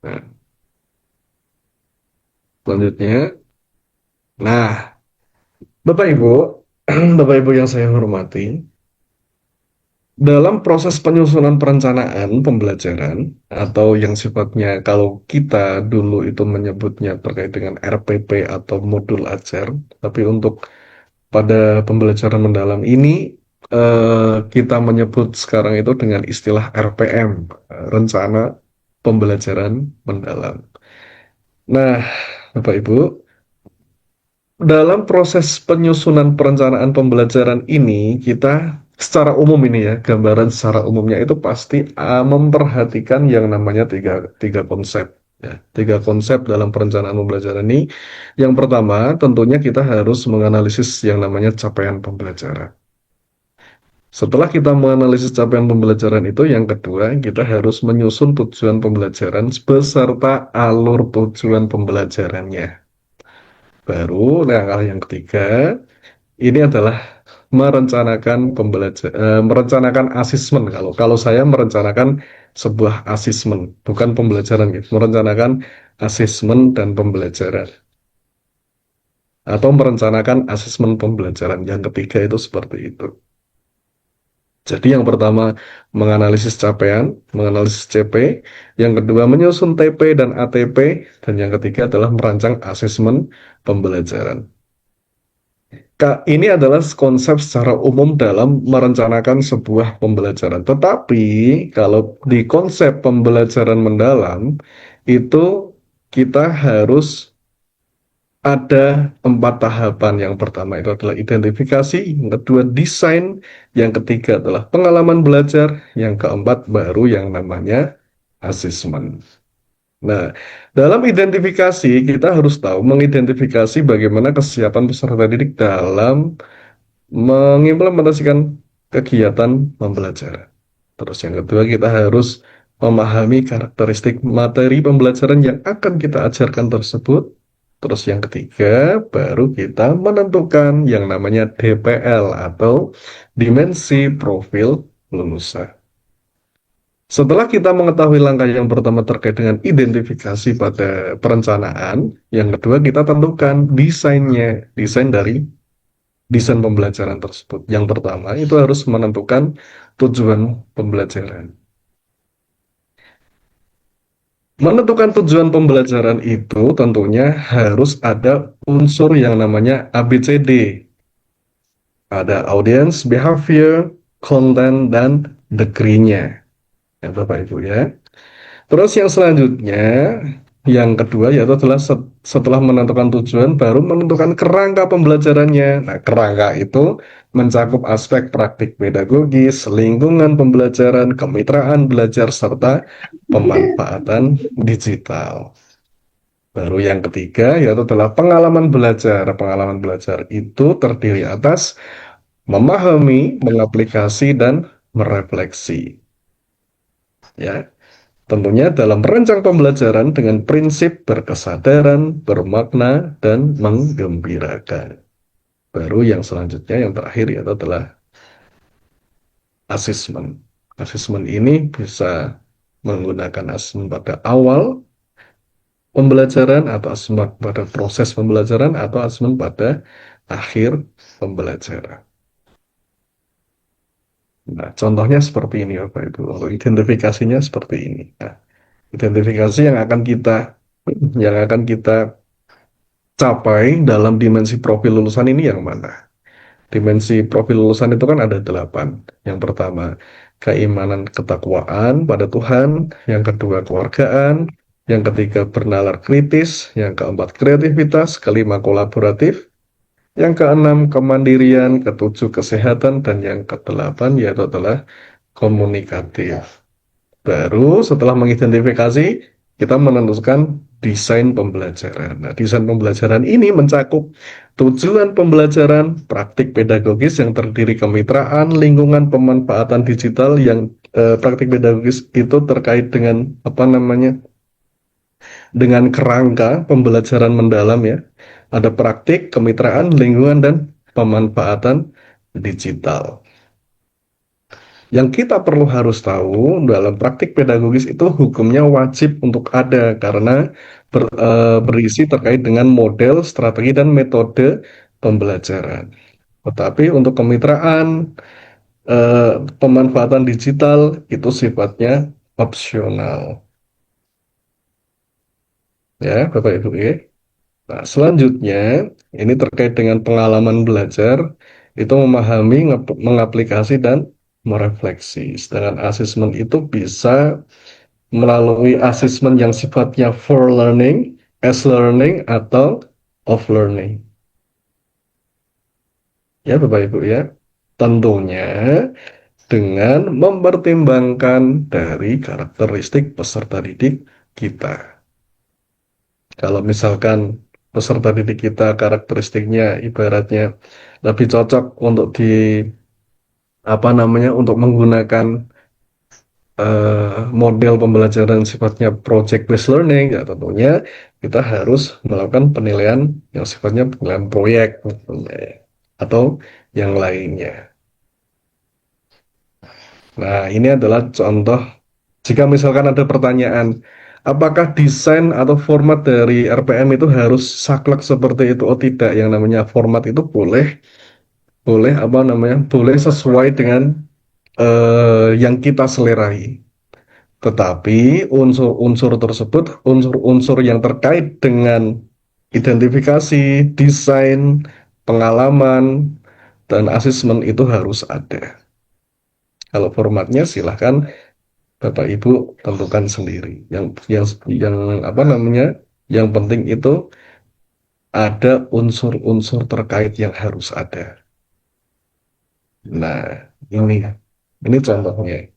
Nah, selanjutnya, nah, Bapak Ibu, Bapak Ibu yang saya hormati, dalam proses penyusunan perencanaan pembelajaran atau yang sifatnya kalau kita dulu itu menyebutnya terkait dengan RPP atau modul ajar, tapi untuk pada pembelajaran mendalam ini kita menyebut sekarang itu dengan istilah RPM, rencana pembelajaran mendalam. Nah, Bapak Ibu, dalam proses penyusunan perencanaan pembelajaran ini, kita secara umum ini ya, gambaran secara umumnya itu pasti memperhatikan yang namanya tiga konsep. Ya, tiga konsep dalam perencanaan pembelajaran ini. Yang pertama, tentunya kita harus menganalisis yang namanya capaian pembelajaran. Setelah kita menganalisis capaian pembelajaran itu, yang kedua, kita harus menyusun tujuan pembelajaran beserta alur tujuan pembelajarannya. Baru langkah yang ketiga, ini adalah merencanakan asesmen. Kalau saya merencanakan sebuah asesmen, bukan pembelajaran, gitu. Merencanakan asesmen dan pembelajaran, atau merencanakan asesmen pembelajaran. Yang ketiga itu seperti itu. Jadi yang pertama menganalisis capaian, menganalisis CP, yang kedua menyusun TP dan ATP, dan yang ketiga adalah merancang asesmen pembelajaran. Ini adalah konsep secara umum dalam merencanakan sebuah pembelajaran. Tetapi kalau di konsep pembelajaran mendalam itu kita harus ada 4 tahapan. Yang pertama itu adalah identifikasi, yang kedua desain, yang ketiga adalah pengalaman belajar, yang keempat baru yang namanya asesmen. Nah, dalam identifikasi kita harus tahu mengidentifikasi bagaimana kesiapan peserta didik dalam mengimplementasikan kegiatan pembelajaran. Terus yang kedua kita harus memahami karakteristik materi pembelajaran yang akan kita ajarkan tersebut. Terus yang ketiga, baru kita menentukan yang namanya DPL atau dimensi profil lulusan. Setelah kita mengetahui langkah yang pertama terkait dengan identifikasi pada perencanaan, yang kedua kita tentukan desainnya, desain pembelajaran tersebut. Yang pertama itu harus menentukan tujuan pembelajaran. Menentukan tujuan pembelajaran itu tentunya harus ada unsur yang namanya ABCD. Ada audience, behavior, content, dan degree-nya. Ya, Bapak Ibu ya. Terus yang selanjutnya, yang kedua yaitu adalah setelah menentukan tujuan baru menentukan kerangka pembelajarannya. Nah, kerangka itu mencakup aspek praktik pedagogis, lingkungan pembelajaran, kemitraan belajar, serta pemanfaatan digital. Baru yang ketiga yaitu adalah pengalaman belajar. Pengalaman belajar itu terdiri atas memahami, mengaplikasi, dan merefleksi. Ya, tentunya dalam merancang pembelajaran dengan prinsip berkesadaran, bermakna, dan menggembirakan. Baru yang selanjutnya, yang terakhir yaitu adalah asesmen. Asesmen ini bisa menggunakan asesmen pada awal pembelajaran, atau asesmen pada proses pembelajaran, atau asesmen pada akhir pembelajaran. Nah, contohnya seperti ini Bapak Ibu. Untuk identifikasinya seperti ini. Nah, identifikasi yang akan kita capai dalam dimensi profil lulusan ini yang mana? Dimensi profil lulusan itu kan ada 8. Yang pertama, keimanan ketakwaan pada Tuhan. Yang kedua, kewargaan. Yang ketiga, bernalar kritis. Yang keempat, kreativitas. Kelima, kolaboratif. Yang keenam, kemandirian. Ketujuh, kesehatan. Dan yang kedelapan yaitu adalah komunikatif. Baru setelah mengidentifikasi, kita menentukan desain pembelajaran. Nah, desain pembelajaran ini mencakup tujuan pembelajaran, praktik pedagogis yang terdiri kemitraan, lingkungan pemanfaatan digital yang praktik pedagogis itu terkait dengan dengan kerangka pembelajaran mendalam ya. Ada praktik, kemitraan, lingkungan, dan pemanfaatan digital. Yang kita perlu harus tahu dalam praktik pedagogis itu hukumnya wajib untuk ada karena berisi terkait dengan model, strategi, dan metode pembelajaran. Tetapi untuk kemitraan, pemanfaatan digital itu sifatnya opsional. Ya, Bapak Ibu ya. Nah, selanjutnya ini terkait dengan pengalaman belajar, itu memahami, mengaplikasi, dan merefleksi. Sedangkan asesmen itu bisa melalui asesmen yang sifatnya for learning, as learning, atau of learning. Ya, Bapak Ibu ya. Tentunya dengan mempertimbangkan dari karakteristik peserta didik kita. Kalau misalkan peserta didik kita karakteristiknya ibaratnya lebih cocok untuk untuk menggunakan model pembelajaran sifatnya project based learning, ya tentunya kita harus melakukan penilaian yang sifatnya penilaian proyek atau yang lainnya. Nah, ini adalah contoh jika misalkan ada pertanyaan, apakah desain atau format dari RPM itu harus saklek seperti itu? Oh tidak, yang namanya format itu boleh boleh sesuai dengan yang kita selerai. Tetapi unsur-unsur tersebut, unsur-unsur yang terkait dengan identifikasi, desain, pengalaman, dan asesmen itu harus ada. Kalau formatnya silahkan Bapak Ibu tentukan sendiri. Yang penting itu ada unsur-unsur terkait yang harus ada. Nah, ini contohnya.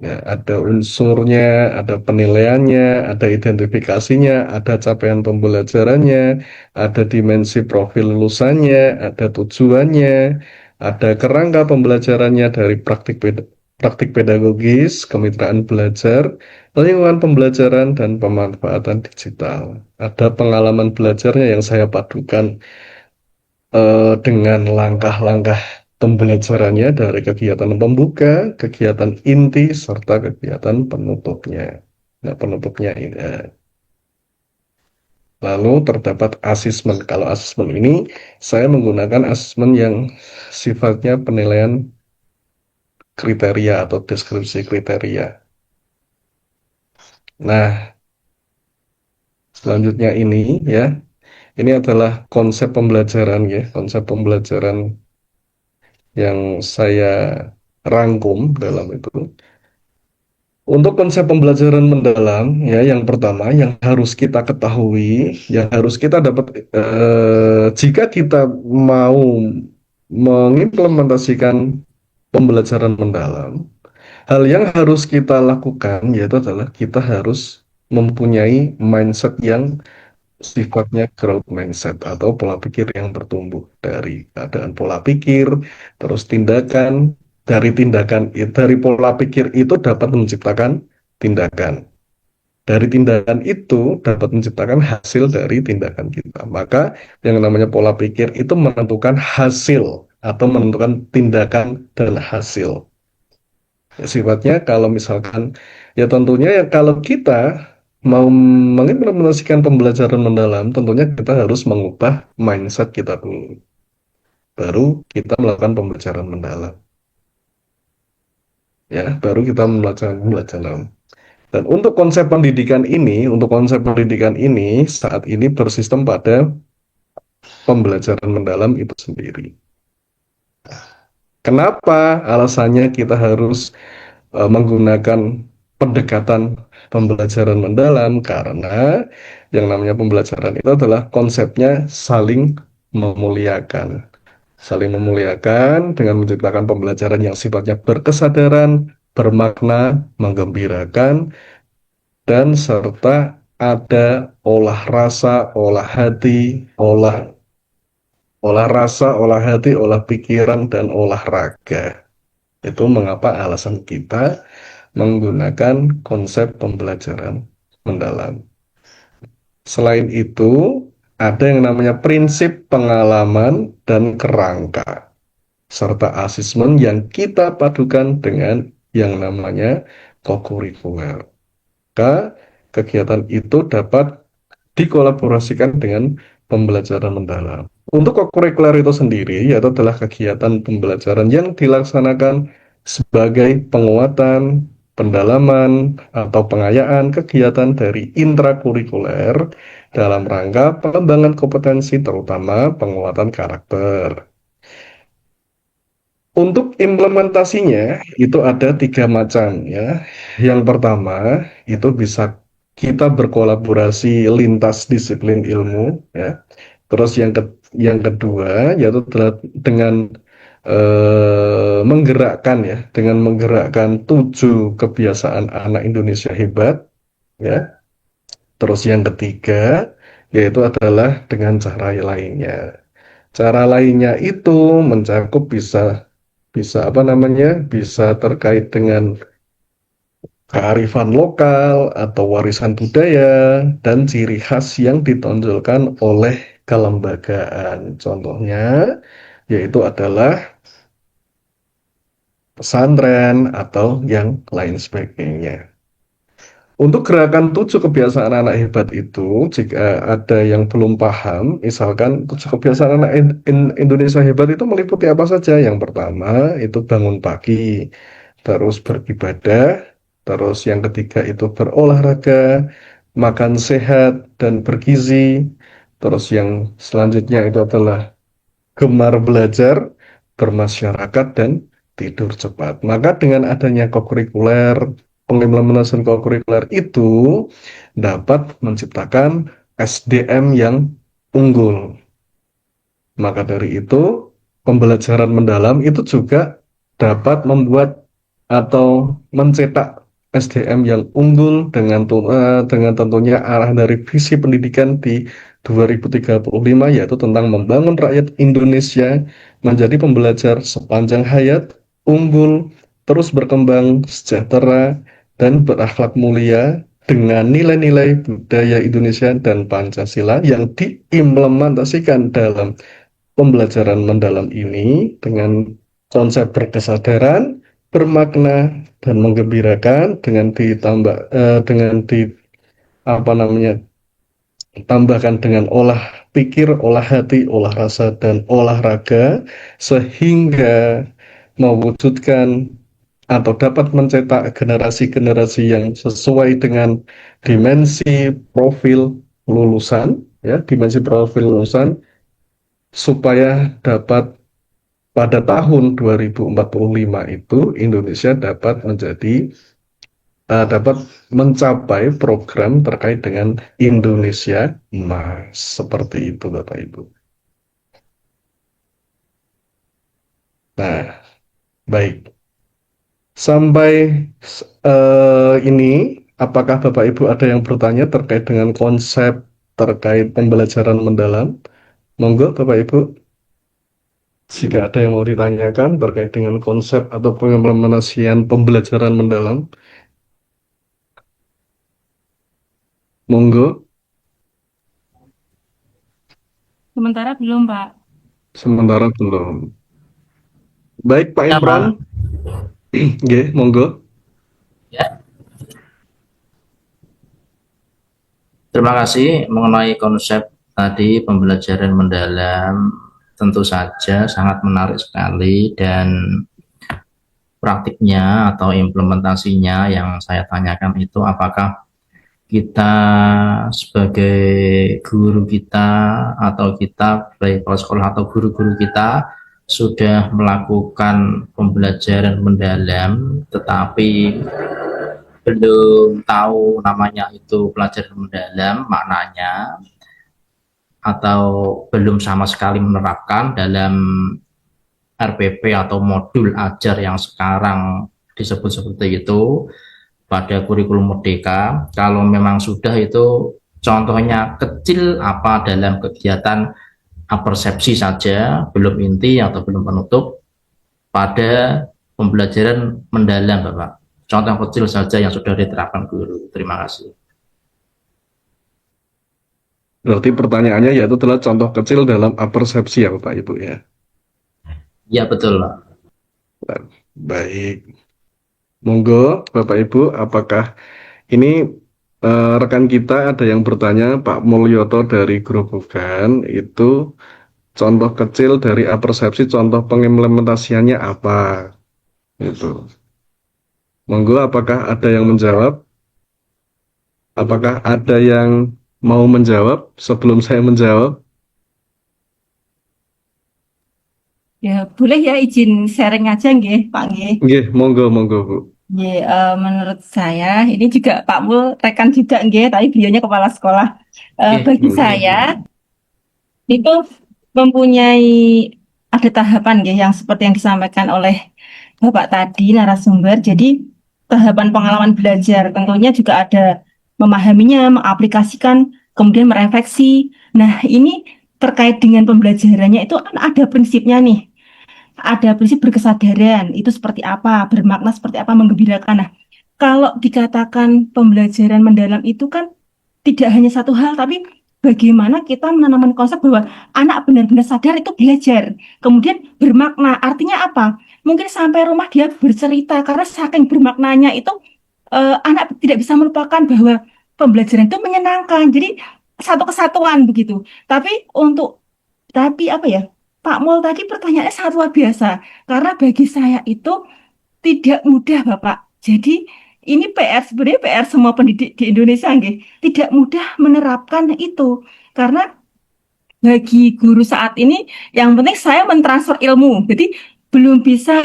Ya, ada unsurnya, ada penilaiannya, ada identifikasinya, ada capaian pembelajarannya, ada dimensi profil lulusannya, ada tujuannya, ada kerangka pembelajarannya dari praktik pedagogis, kemitraan belajar, lingkungan pembelajaran, dan pemanfaatan digital. Ada pengalaman belajarnya yang saya padukan dengan langkah-langkah pembelajarannya dari kegiatan pembuka, kegiatan inti, serta kegiatan penutupnya. Nah, penutupnya ini. Lalu terdapat asesmen. Kalau asesmen ini, saya menggunakan asesmen yang sifatnya penilaian kriteria atau deskripsi kriteria. Nah, selanjutnya ini adalah konsep pembelajaran ya, konsep pembelajaran yang saya rangkum dalam itu. Untuk konsep pembelajaran mendalam, ya, yang pertama yang harus kita ketahui, yang harus kita dapat, jika kita mau mengimplementasikan pembelajaran mendalam, hal yang harus kita lakukan yaitu adalah kita harus mempunyai mindset yang sifatnya growth mindset atau pola pikir yang bertumbuh dari keadaan pola pikir, terus tindakan, dari pola pikir itu dapat menciptakan tindakan. Dari tindakan itu dapat menciptakan hasil dari tindakan kita. Maka yang namanya pola pikir itu menentukan hasil atau menentukan tindakan dan hasil. Ya, sifatnya kalau misalkan ya tentunya ya kalau kita mau mengimplementasikan pembelajaran mendalam, tentunya kita harus mengubah mindset kita dulu. Baru kita melakukan pembelajaran mendalam. Ya, baru kita melakukan pembelajaran. Dan untuk konsep pendidikan ini saat ini bersistem pada pembelajaran mendalam itu sendiri. Kenapa? Alasannya kita harus menggunakan pendekatan pembelajaran mendalam karena yang namanya pembelajaran itu adalah konsepnya saling memuliakan. Saling memuliakan dengan menciptakan pembelajaran yang sifatnya berkesadaran, bermakna, menggembirakan, dan serta ada olah rasa, olah hati, olah hati, olah pikiran, dan olah raga. Itu mengapa alasan kita menggunakan konsep pembelajaran mendalam. Selain itu, ada yang namanya prinsip pengalaman dan kerangka, serta asesmen yang kita padukan dengan yang namanya kokurikuler. Maka kegiatan itu dapat dikolaborasikan dengan pembelajaran mendalam. Untuk kokurikuler itu sendiri, yaitu adalah kegiatan pembelajaran yang dilaksanakan sebagai penguatan, pendalaman, atau pengayaan kegiatan dari intrakurikuler dalam rangka pengembangan kompetensi terutama penguatan karakter. Untuk implementasinya itu ada 3 macam ya. Yang pertama itu bisa kita berkolaborasi lintas disiplin ilmu ya. Terus yang kedua yaitu dengan menggerakkan ya, dengan menggerakkan 7 kebiasaan anak Indonesia hebat ya. Terus yang ketiga yaitu adalah dengan cara lainnya. Cara lainnya itu mencakup bisa bisa apa namanya? Bisa terkait dengan kearifan lokal atau warisan budaya dan ciri khas yang ditonjolkan oleh kelembagaan. Contohnya yaitu adalah pesantren atau yang lain sebagainya. Untuk gerakan 7 kebiasaan anak hebat itu, jika ada yang belum paham, misalkan 7 kebiasaan anak Indonesia hebat itu meliputi apa saja? Yang pertama itu bangun pagi, terus beribadah, terus yang ketiga itu berolahraga, makan sehat dan bergizi, terus yang selanjutnya itu adalah gemar belajar, bermasyarakat, dan tidur cepat. Maka dengan adanya kokurikuler, pengimplementasian kokurikuler itu dapat menciptakan SDM yang unggul. Maka dari itu, pembelajaran mendalam itu juga dapat membuat atau mencetak SDM yang unggul dengan tentunya arah dari visi pendidikan di 2035 yaitu tentang membangun rakyat Indonesia menjadi pembelajar sepanjang hayat, unggul, terus berkembang, sejahtera, dan berakhlak mulia dengan nilai-nilai budaya Indonesia dan Pancasila yang diimplementasikan dalam pembelajaran mendalam ini dengan konsep berkesadaran, bermakna, dan menggembirakan dengan di apa namanya tambahkan dengan olah pikir, olah hati, olah rasa, dan olahraga sehingga mewujudkan atau dapat mencetak generasi-generasi yang sesuai dengan dimensi profil lulusan, ya, dimensi profil lulusan supaya dapat pada tahun 2045 itu Indonesia dapat mencapai program terkait dengan Indonesia Emas. Seperti itu Bapak Ibu. Nah, baik. Sampai ini, apakah Bapak Ibu ada yang bertanya terkait dengan konsep terkait pembelajaran mendalam? Monggo Bapak Ibu. Jika ada yang mau ditanyakan terkait dengan konsep atau pengimplementasian pembelajaran mendalam, monggo. Sementara belum, Pak. Sementara belum. Baik Pak Ya, Imran, Pak. nggih, monggo. Ya, terima kasih mengenai konsep tadi pembelajaran mendalam. Tentu saja sangat menarik sekali dan praktiknya atau implementasinya yang saya tanyakan itu apakah kita sebagai guru kita atau kita baik kepala sekolah atau guru-guru kita sudah melakukan pembelajaran mendalam tetapi belum tahu namanya itu pelajaran mendalam maknanya atau belum sama sekali menerapkan dalam RPP atau modul ajar yang sekarang disebut seperti itu pada kurikulum Merdeka. Kalau memang sudah itu contohnya kecil apa dalam kegiatan persepsi saja, belum inti atau belum penutup pada pembelajaran mendalam Bapak. Contoh kecil saja yang sudah diterapkan guru. Terima kasih. Berarti pertanyaannya yaitu adalah contoh kecil dalam apersepsi ya Bapak Ibu ya. Ya betul Pak. Baik. Monggo Bapak Ibu, apakah ini rekan kita ada yang bertanya Pak Mulyoto dari Grobogan itu contoh kecil dari apersepsi, contoh pengimplementasiannya apa? Itu. Monggo, apakah ada yang menjawab? Apakah ada yang mau menjawab sebelum saya menjawab? Ya, boleh ya izin sharing aja nggih, Pak nggih. Nggih, monggo monggo Bu. Nggih, menurut saya ini juga Pak Mul rekan juga nggih, tapi beliaunya kepala sekolah. Oke, Bagi Nggih. saya itu mempunyai ada tahapan ya yang seperti yang disampaikan oleh Bapak tadi narasumber. Jadi tahapan pengalaman belajar tentunya juga ada memahaminya, mengaplikasikan, kemudian merefleksi. Nah, ini terkait dengan pembelajarannya itu kan ada prinsipnya nih. Ada prinsip berkesadaran, itu seperti apa, bermakna seperti apa, menggembirakan. Nah, kalau dikatakan pembelajaran mendalam itu kan tidak hanya satu hal, tapi bagaimana kita menanamkan konsep bahwa anak benar-benar sadar itu belajar, kemudian bermakna. Artinya apa? Mungkin sampai rumah dia bercerita karena saking bermaknanya itu anak tidak bisa melupakan bahwa pembelajaran itu menyenangkan. Jadi satu kesatuan begitu. Tapi apa ya? Pak Mul tadi pertanyaannya sangat luar biasa karena bagi saya itu tidak mudah, Bapak. Jadi ini PR sebenarnya PR semua pendidik di Indonesia, nggih. Tidak mudah menerapkan itu karena bagi guru saat ini yang penting saya mentransfer ilmu. Jadi belum bisa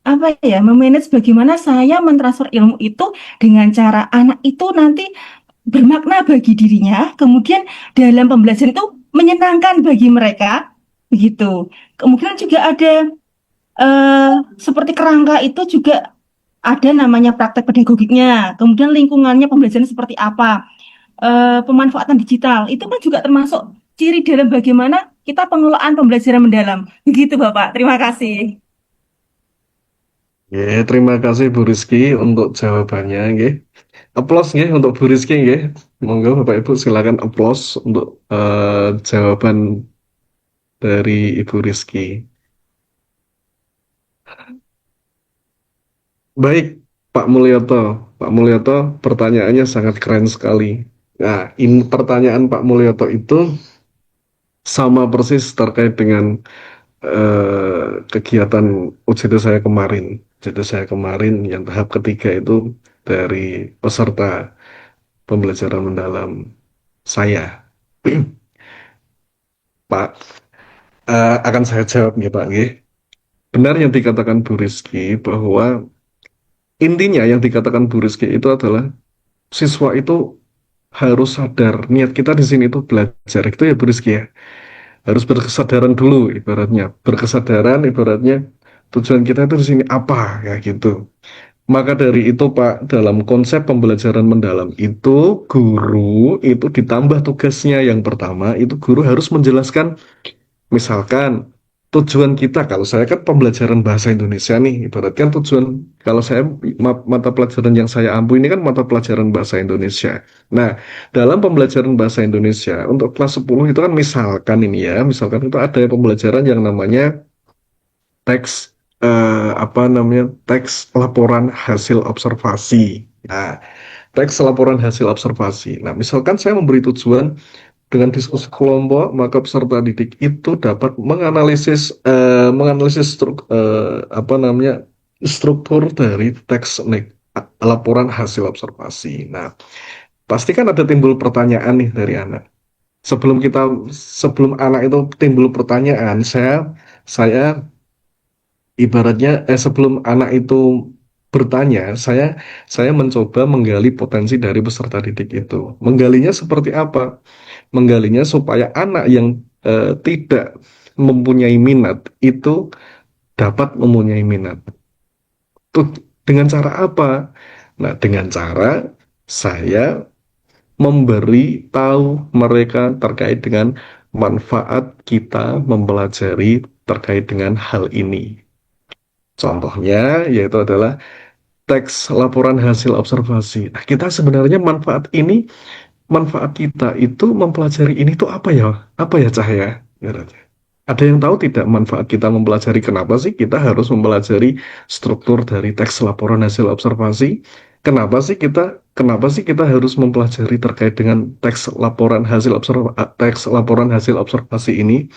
apa ya memanage bagaimana saya mentransfer ilmu itu dengan cara anak itu nanti bermakna bagi dirinya, kemudian dalam pembelajaran itu menyenangkan bagi mereka, begitu. Kemudian juga ada seperti kerangka itu juga ada namanya praktek pedagogiknya, kemudian lingkungannya pembelajaran seperti apa, pemanfaatan digital, itu kan juga termasuk ciri dalam bagaimana kita pengelolaan pembelajaran mendalam. Begitu Bapak, terima kasih. Ya, terima kasih Bu Rizky untuk jawabannya nggih. Aplaus nggih untuk Bu Rizky nggih. Monggo Bapak Ibu silakan aplaus untuk jawaban dari Ibu Rizky. Baik, Pak Mulyoto. Pak Mulyoto, pertanyaannya sangat keren sekali. Nah, ini pertanyaan Pak Mulyoto itu sama persis terkait dengan kegiatan UJT saya kemarin. UJT saya kemarin yang tahap ketiga itu dari peserta pembelajaran mendalam saya. Pak, akan saya jawab nih Pak. Nggih. Benar yang dikatakan Bu Rizky bahwa intinya yang dikatakan Bu Rizky itu adalah siswa itu harus sadar niat kita di sini itu belajar itu ya Bu Rizky ya. Harus berkesadaran dulu ibaratnya. Berkesadaran ibaratnya tujuan kita itu di sini apa ya gitu. Maka dari itu Pak, dalam konsep pembelajaran mendalam itu guru itu ditambah tugasnya yang pertama itu guru harus menjelaskan misalkan tujuan kita kalau saya kan pembelajaran bahasa Indonesia nih ibaratkan tujuan kalau saya mata pelajaran yang saya ampu ini kan mata pelajaran bahasa Indonesia. Nah, dalam pembelajaran bahasa Indonesia untuk kelas 10 itu kan misalkan ini ya, misalkan itu ada pembelajaran yang namanya teks apa namanya teks laporan hasil observasi. Nah, teks laporan hasil observasi. Nah, misalkan saya memberi tujuan dengan diskusi kelompok, maka peserta didik itu dapat menganalisis apa namanya struktur dari teks laporan hasil observasi. Nah, pasti kan ada timbul pertanyaan nih dari anak. Sebelum anak itu timbul pertanyaan, saya ibaratnya sebelum anak itu bertanya, saya mencoba menggali potensi dari peserta didik itu. Menggalinya seperti apa? Menggalinya supaya anak yang tidak mempunyai minat itu dapat mempunyai minat. Tuh, dengan cara apa? Nah, dengan cara saya memberi tahu mereka terkait dengan manfaat kita mempelajari terkait dengan hal ini. Contohnya yaitu adalah teks laporan hasil observasi. Nah, kita sebenarnya manfaat kita itu mempelajari ini tuh apa ya? Apa ya Cahaya? Ada yang tahu tidak manfaat kita mempelajari kenapa sih kita harus mempelajari struktur dari teks laporan hasil observasi? Kenapa sih kita harus mempelajari terkait dengan teks laporan hasil observasi ini?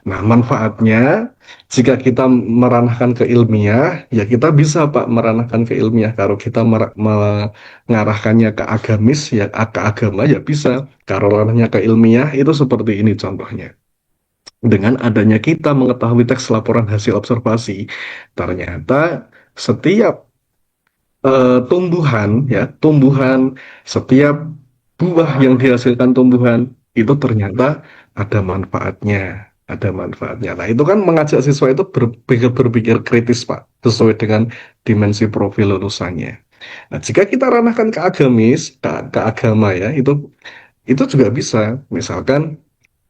Nah, manfaatnya jika kita meranahkan ke ilmiah, ya kita bisa Pak meranahkan ke ilmiah. Kalau kita mengarahkannya ke agamis, ya ke agama, ya bisa. Kalau ranahnya ke ilmiah, itu seperti ini contohnya. Dengan adanya kita mengetahui teks laporan hasil observasi, ternyata setiap tumbuhan ya, setiap buah yang dihasilkan tumbuhan itu ternyata ada manfaatnya, ada manfaatnya. Nah, itu kan mengajak siswa itu berpikir kritis, Pak, sesuai dengan dimensi profil lulusannya. Nah, jika kita ranahkan ke agamis, ke agama ya, itu juga bisa. Misalkan,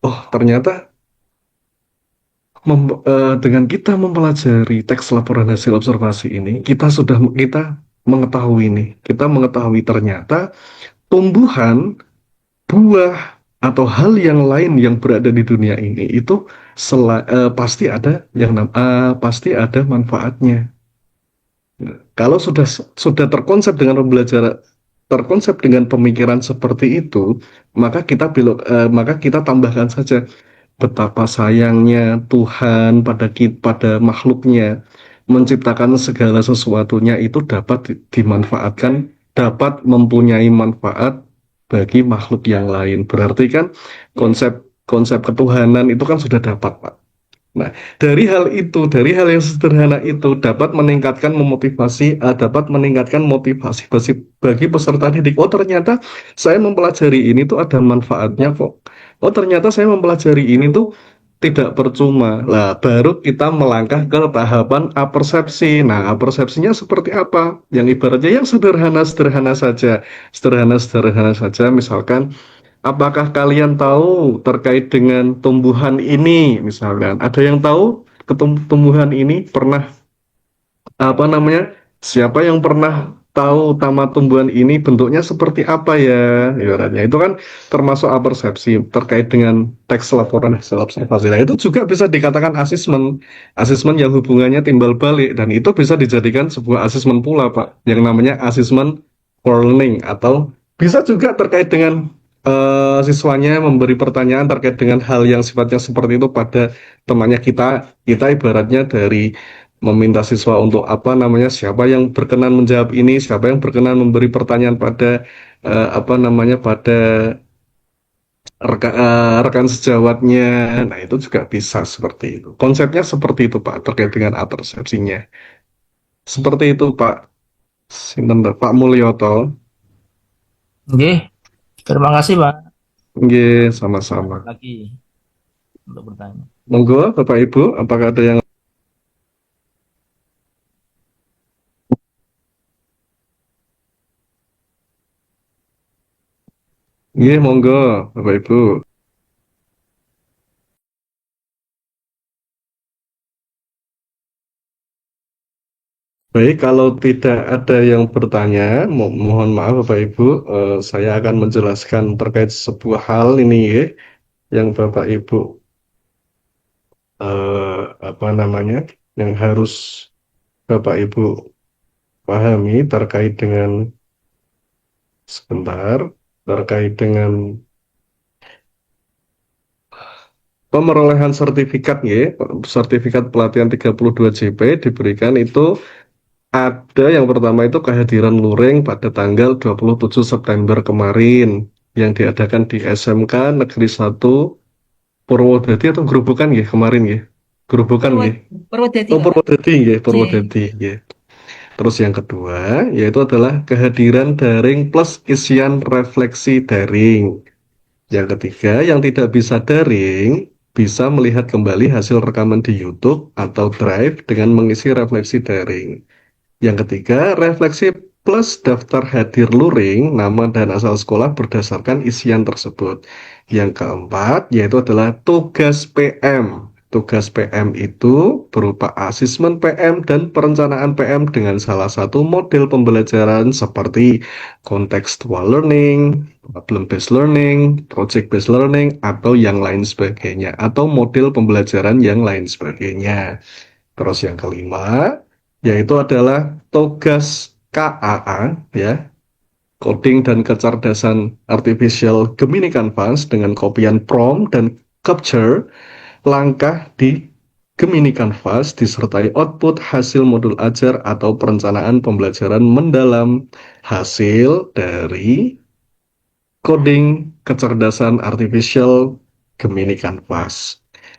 oh ternyata dengan kita mempelajari teks laporan hasil observasi ini, kita mengetahui ini, kita mengetahui ternyata tumbuhan, buah, atau hal yang lain yang berada di dunia ini itu pasti ada manfaatnya. Kalau sudah terkonsep dengan pemikiran seperti itu, maka kita tambahkan saja betapa sayangnya Tuhan pada makhluknya, menciptakan segala sesuatunya itu dapat dimanfaatkan, dapat mempunyai manfaat bagi makhluk yang lain. Berarti kan konsep konsep ketuhanan itu kan sudah dapat, Pak. Nah, dari hal yang sederhana itu dapat meningkatkan motivasi bagi peserta didik. Oh, ternyata saya mempelajari ini tuh ada manfaatnya kok. Oh, ternyata saya mempelajari ini tuh tidak percuma. Lah, baru kita melangkah ke tahapan apersepsi. Nah, apersepsinya seperti apa? Yang ibaratnya yang sederhana saja. Misalkan, apakah kalian tahu terkait dengan tumbuhan ini? Misalkan, ada yang tahu tumbuhan ini pernah apa namanya? Siapa yang pernah tahu tamat tumbuhan ini bentuknya seperti apa ya? Ibaratnya itu kan termasuk apersepsi terkait dengan teks laporan hasil observasi. Nah, itu juga bisa dikatakan asesmen, asesmen yang hubungannya timbal balik, dan itu bisa dijadikan sebuah asesmen pula, Pak, yang namanya asesmen for learning, atau bisa juga terkait dengan siswanya memberi pertanyaan terkait dengan hal yang sifatnya seperti itu pada temannya. Kita ibaratnya dari meminta siswa untuk apa namanya, siapa yang berkenan menjawab ini, siapa yang berkenan memberi pertanyaan pada pada rekan sejawatnya. Nah, itu juga bisa seperti itu. Konsepnya seperti itu, Pak, terkait dengan apersepsinya. Seperti itu, Pak. Sinten, Pak Mulyoto. Oke, terima kasih Pak. Nggih, sama-sama. Lagi untuk bertanya. Monggo, Bapak Ibu, apakah ada yang nggih, monggo, Bapak Ibu. Baik, kalau tidak ada yang bertanya, mohon maaf Bapak Ibu, saya akan menjelaskan terkait sebuah hal ini ya, yang Bapak Ibu eh, apa namanya, yang harus Bapak Ibu pahami sebentar, terkait dengan pemerolehan sertifikat ya, sertifikat pelatihan 32 JP diberikan itu. Ada yang pertama itu kehadiran luring pada tanggal 27 September kemarin yang diadakan di SMK Negeri 1 Purwodadi atau Gerobokan ya kemarin ya. Gerobokan ya. Purwodadi, Oh, Pak. Purwodadi ya, J. Purwodadi ya. Terus yang kedua yaitu adalah kehadiran daring plus isian refleksi daring. Yang ketiga, yang tidak bisa daring bisa melihat kembali hasil rekaman di YouTube atau Drive dengan mengisi refleksi daring. Yang ketiga, refleksi plus daftar hadir luring, nama dan asal sekolah berdasarkan isian tersebut. Yang keempat, yaitu adalah tugas PM. Tugas PM itu berupa asesmen PM dan perencanaan PM dengan salah satu model pembelajaran seperti contextual learning, problem-based learning, project-based learning, atau yang lain sebagainya, atau model pembelajaran yang lain sebagainya. Terus yang kelima, yaitu adalah tugas KAA ya, coding dan kecerdasan artificial Gemini Canvas dengan kopian prompt dan capture langkah di Gemini Canvas disertai output hasil modul ajar atau perencanaan pembelajaran mendalam hasil dari coding kecerdasan artificial Gemini Canvas.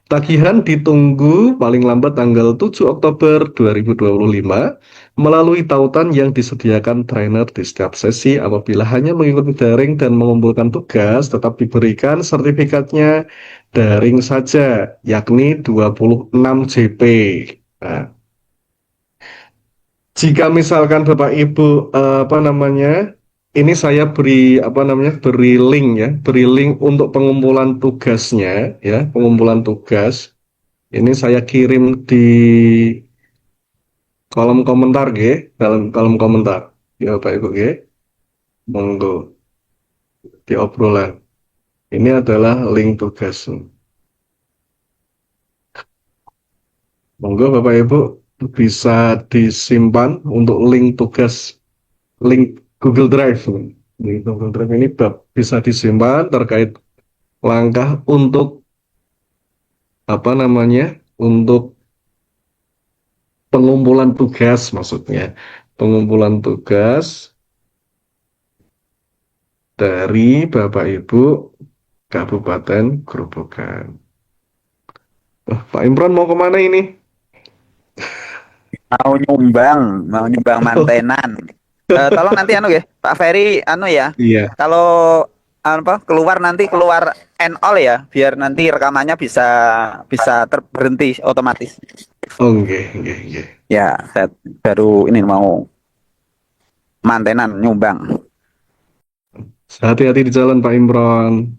Tagihan ditunggu paling lambat tanggal 7 Oktober 2025 melalui tautan yang disediakan trainer di setiap sesi. Apabila hanya mengikuti daring dan mengumpulkan tugas, tetap diberikan sertifikatnya daring saja, yakni 26 JP. Nah, jika misalkan Bapak Ibu ini saya beri link ya, beri link untuk pengumpulan tugasnya ya, pengumpulan tugas. Ini saya kirim di kolom komentar dalam kolom komentar. Ya Bapak Ibu monggo di obrolan. Ini adalah link tugas. Monggo Bapak Ibu bisa disimpan untuk link tugas, link Google Drive. Link Google Drive ini bisa disimpan terkait langkah untuk untuk pengumpulan tugas, maksudnya pengumpulan tugas dari Bapak Ibu Kabupaten Grobogan. Pak Imron mau kemana ini? Mau nyumbang mantenan. Tolong nanti ya, Pak Ferry ya. Iya. Kalau keluar end all ya, biar nanti rekamannya bisa berhenti otomatis. Oh, nggih. Ya, saya baru ini mau mantenan nyumbang. Hati-hati di jalan Pak Imron.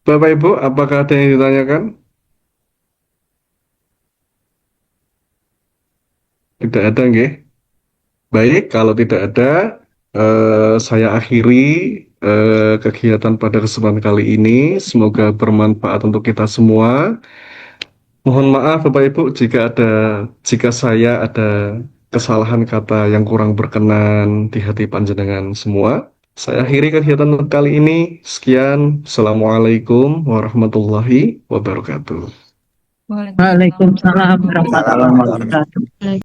Bapak Ibu, apakah ada yang ditanyakan? Tidak ada, nggih. Baik, kalau tidak ada, saya akhiri kegiatan pada kesempatan kali ini. Semoga bermanfaat untuk kita semua. Mohon maaf Bapak Ibu jika saya ada kesalahan kata yang kurang berkenan di hati panjenengan semua. Saya akhiri kegiatan kali ini. Sekian. Assalamualaikum warahmatullahi wabarakatuh. Waalaikumsalam warahmatullahi wabarakatuh.